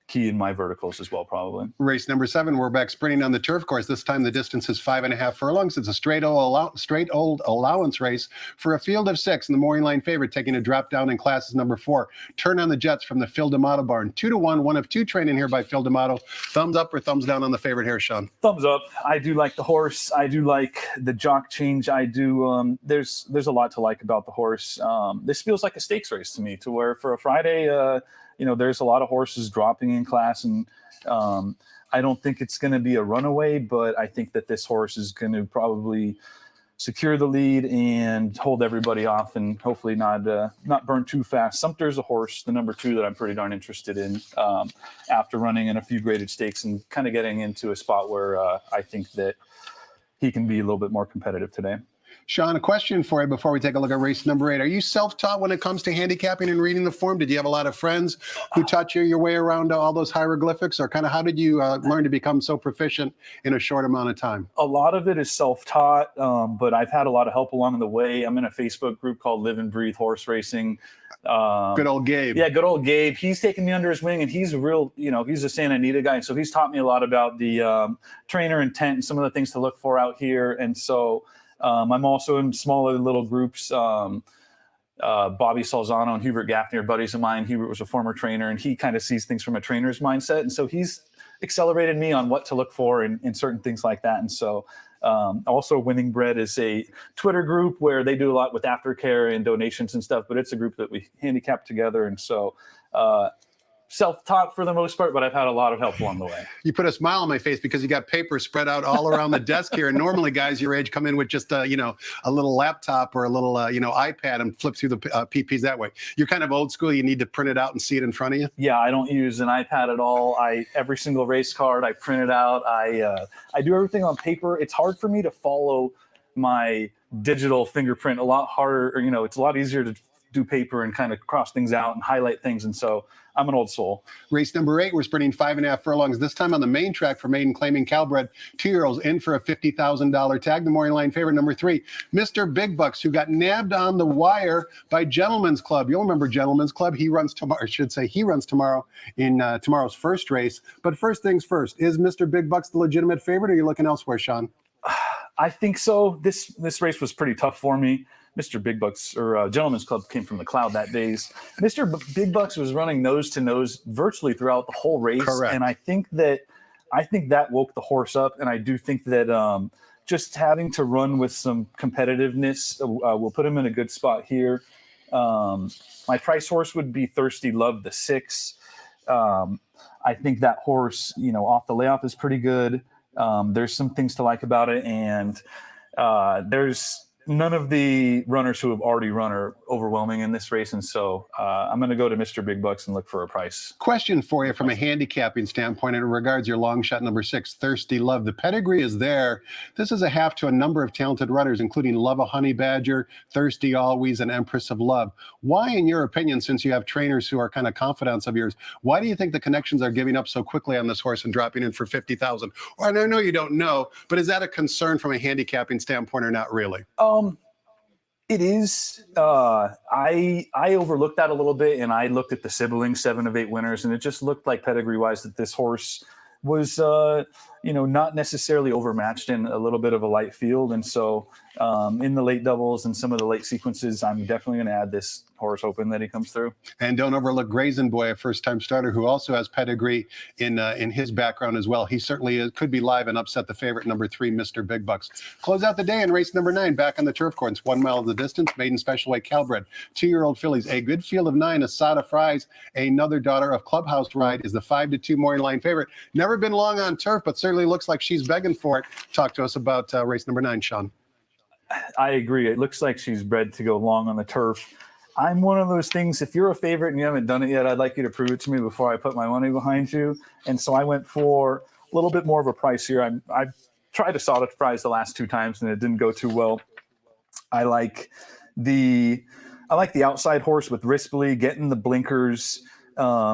key in my verticals as well, probably. Race number 7, we're back sprinting on the turf course. This time the distance is 5.5 furlongs. It's a straight old allowance race for a field of 6, and the morning line favorite taking a drop down in class is number 4, Turn on the Jets from the Phil D'Amato barn. 2-1, one of 2 training here by Phil D'Amato. Thumbs up or thumbs down on the favorite here, Shaun? Thumbs up. I do like the horse. I do like the jock change. I do. There's a lot to like about the horse. This feels like a stakes race to me, to where for a Friday, there's a lot of horses dropping in class, and I don't think it's going to be a runaway, but I think that this horse is going to probably secure the lead and hold everybody off, and hopefully not burn too fast. Sumter's a horse, the number 2, that I'm pretty darn interested in after running in a few graded stakes and kind of getting into a spot where I think that he can be a little bit more competitive today. Shaun, a question for you before we take a look at race number 8. Are you self-taught when it comes to handicapping and reading the form? Did you have a lot of friends who taught you your way around all those hieroglyphics, or kind of how did you learn to become so proficient in a short amount of time? A lot of it is self-taught, but I've had a lot of help along the way. I'm in a Facebook group called Live and Breathe Horse Racing. Good old Gabe. Yeah, good old Gabe. He's taken me under his wing, and he's a real, he's a Santa Anita guy. And so he's taught me a lot about the trainer intent and some of the things to look for out here. And so I'm also in smaller little groups. Bobby Salzano and Hubert Gaffney are buddies of mine. Hubert was a former trainer, and he kind of sees things from a trainer's mindset. And so he's accelerated me on what to look for in certain things like that. And so also Winning Bread is a Twitter group where they do a lot with aftercare and donations and stuff, but it's a group that we handicap together. And so self-taught for the most part, but I've had a lot of help along the way. You put a smile on my face because you got paper spread out all around the desk here. And normally guys your age come in with just a little laptop or a little iPad and flip through the PPs that way. You're kind of old school. You need to print it out and see it in front of you. Yeah, I don't use an iPad at all. Every single race card I print it out. I do everything on paper. It's hard for me to follow my digital fingerprint. A lot harder, it's a lot easier to do paper and kind of cross things out and highlight things. And so I'm an old soul. Race number 8, we're sprinting 5.5 furlongs, this time on the main track for maiden claiming Calbred. 2-year-olds in for a $50,000 tag. The morning line favorite, number 3, Mr. Big Bucks, who got nabbed on the wire by Gentleman's Club. You'll remember Gentleman's Club. He runs tomorrow, in tomorrow's first race. But first things first, is Mr. Big Bucks the legitimate favorite, or are you looking elsewhere, Shaun? I think so. This race was pretty tough for me. Mr. Big Bucks, or Gentleman's Club, came from the cloud that days. Mr. Big Bucks was running nose to nose virtually throughout the whole race. Correct. And I think that woke the horse up. And I do think that just having to run with some competitiveness will put him in a good spot here. My price horse would be Thirsty Love, the 6. I think that horse, off the layoff is pretty good. There's some things to like about it. And there's none of the runners who have already run are overwhelming in this race. And so I'm going to go to Mr. Big Bucks and look for a price. Question for you from a handicapping standpoint in regards your long shot number 6, Thirsty Love. The pedigree is there. This is a half to a number of talented runners, including Love a Honey Badger, Thirsty Always, and Empress of Love. Why, in your opinion, since you have trainers who are kind of confidants of yours, why do you think the connections are giving up so quickly on this horse and dropping in for 50,000? Or I know you don't know, but is that a concern from a handicapping standpoint or not really? It is. I overlooked that a little bit, and I looked at the siblings, 7 of 8 winners, and it just looked like pedigree-wise that this horse was, not necessarily overmatched in a little bit of a light field. And so in the late doubles and some of the late sequences, I'm definitely going to add this horse hoping that he comes through. And don't overlook Brazen Boy, a first-time starter who also has pedigree in his background as well. He certainly could be live and upset the favorite, number 3, Mr. Big Bucks. Close out the day in race number 9, back on the turf course, 1 mile of the distance, maiden special weight Calbred, 2-year-old fillies, a good field of 9, Asada Fries, another daughter of Clubhouse Ride, is the 5-2 morning line favorite. Never been long on turf, but certainly looks like she's begging for it. Talk to us about race number 9, Shaun. I agree. It looks like she's bred to go long on the turf. I'm one of those things, if you're a favorite and you haven't done it yet, I'd like you to prove it to me before I put my money behind you. And so I went for a little bit more of a price here. I tried to Asada Fries the last 2 times and it didn't go too well. I like the outside horse with Rispoli, getting the blinkers,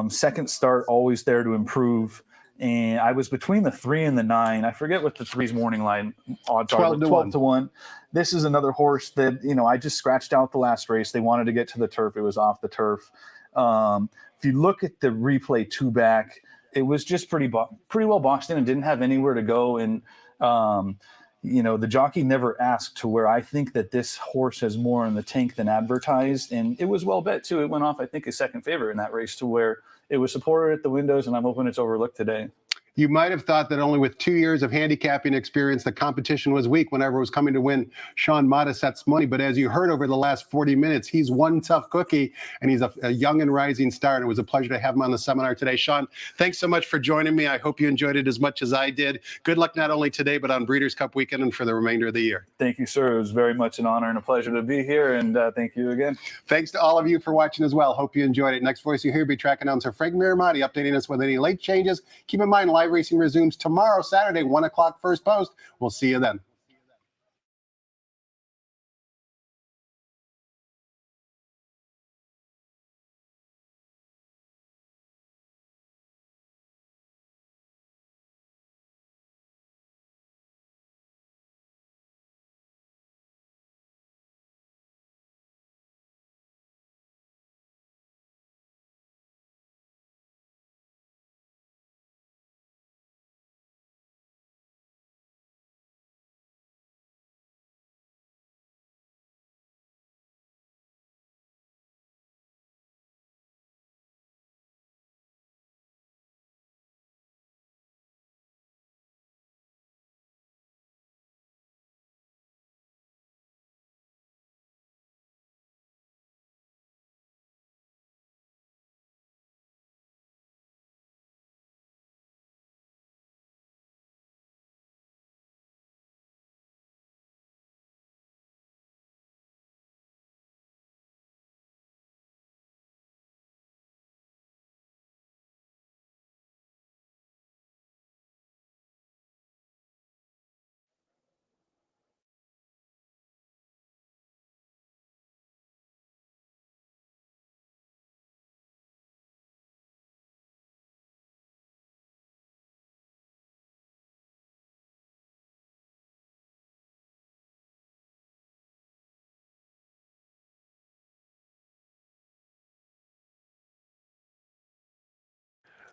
second start, always there to improve. And I was between the 3 and the 9. I forget what the 3's morning line odds are. 12 to 1. This is another horse that, I just scratched out the last race. They wanted to get to the turf. It was off the turf. If you look at the replay 2 back, it was just pretty well boxed in and didn't have anywhere to go. And, the jockey never asked to where I think that this horse has more in the tank than advertised. And it was well bet too. It went off, I think, a second favorite in that race to where it was supported at the windows, and I'm hoping it's overlooked today. You might have thought that only with 2 years of handicapping experience, the competition was weak whenever it was coming to win Shaun Modisette's money. But as you heard over the last 40 minutes, he's one tough cookie, and he's a young and rising star. And it was a pleasure to have him on the seminar today. Shaun, thanks so much for joining me. I hope you enjoyed it as much as I did. Good luck not only today, but on Breeders' Cup weekend and for the remainder of the year. Thank you, sir. It was very much an honor and a pleasure to be here. And thank you again. Thanks to all of you for watching as well. Hope you enjoyed it. Next voice you hear will be track announcer Frank Miramati updating us with any late changes. Keep in mind, live racing resumes tomorrow, Saturday, 1 o'clock first post. We'll see you then.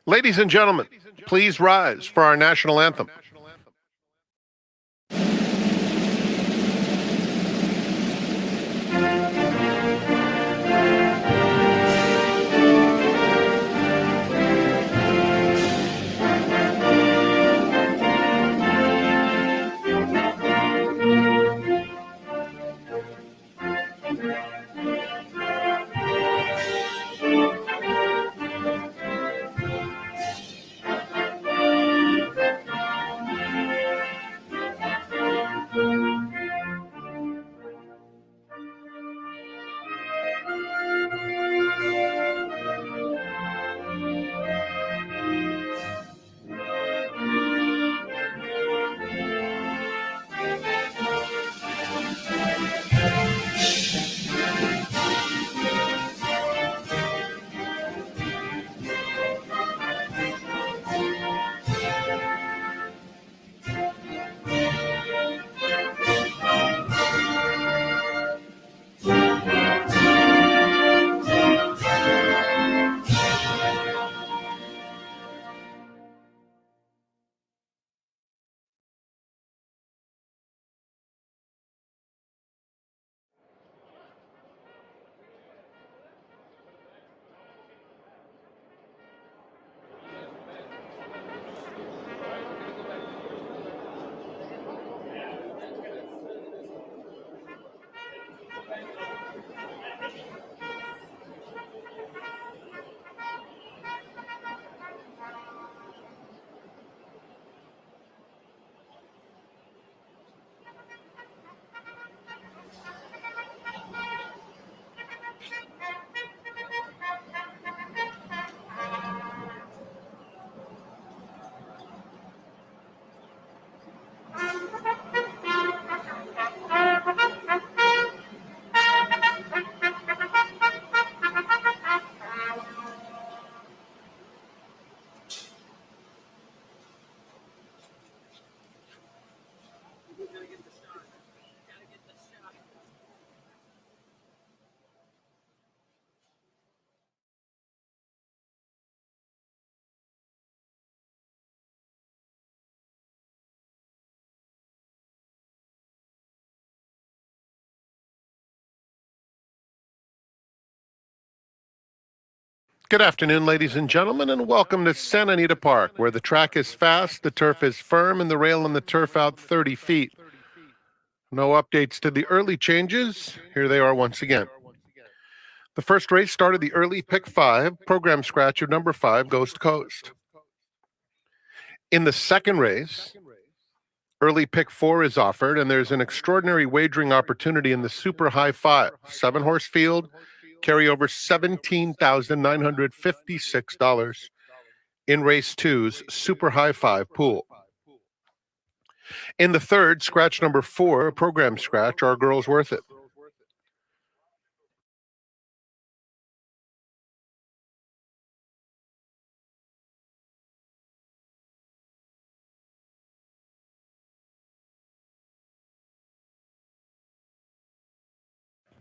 Ladies and gentlemen, please rise for our national anthem. Good afternoon, ladies and gentlemen, and welcome to Santa Anita Park, where the track is fast, the turf is firm, and the rail and the turf out 30 feet. No updates to the early changes. Here they are once again. The first race started the early pick 5. Program scratcher number 5 goes to coast. In the second race, early pick 4 is offered, and there's an extraordinary wagering opportunity in the super high 5. 7-horse field, carry over $17,956 in race 2's super high 5 pool. In the third, scratch number 4, a program scratch, Our Girl's Worth It.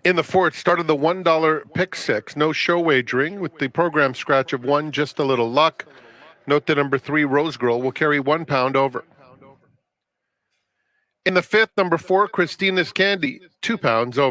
In the fourth, started the $1 pick 6, no show wagering, with the program scratch of 1, Just a Little Luck. Note that number 3, Rose Girl, will carry £1 over. In the fifth, number 4, Christina's Candy, £2 over.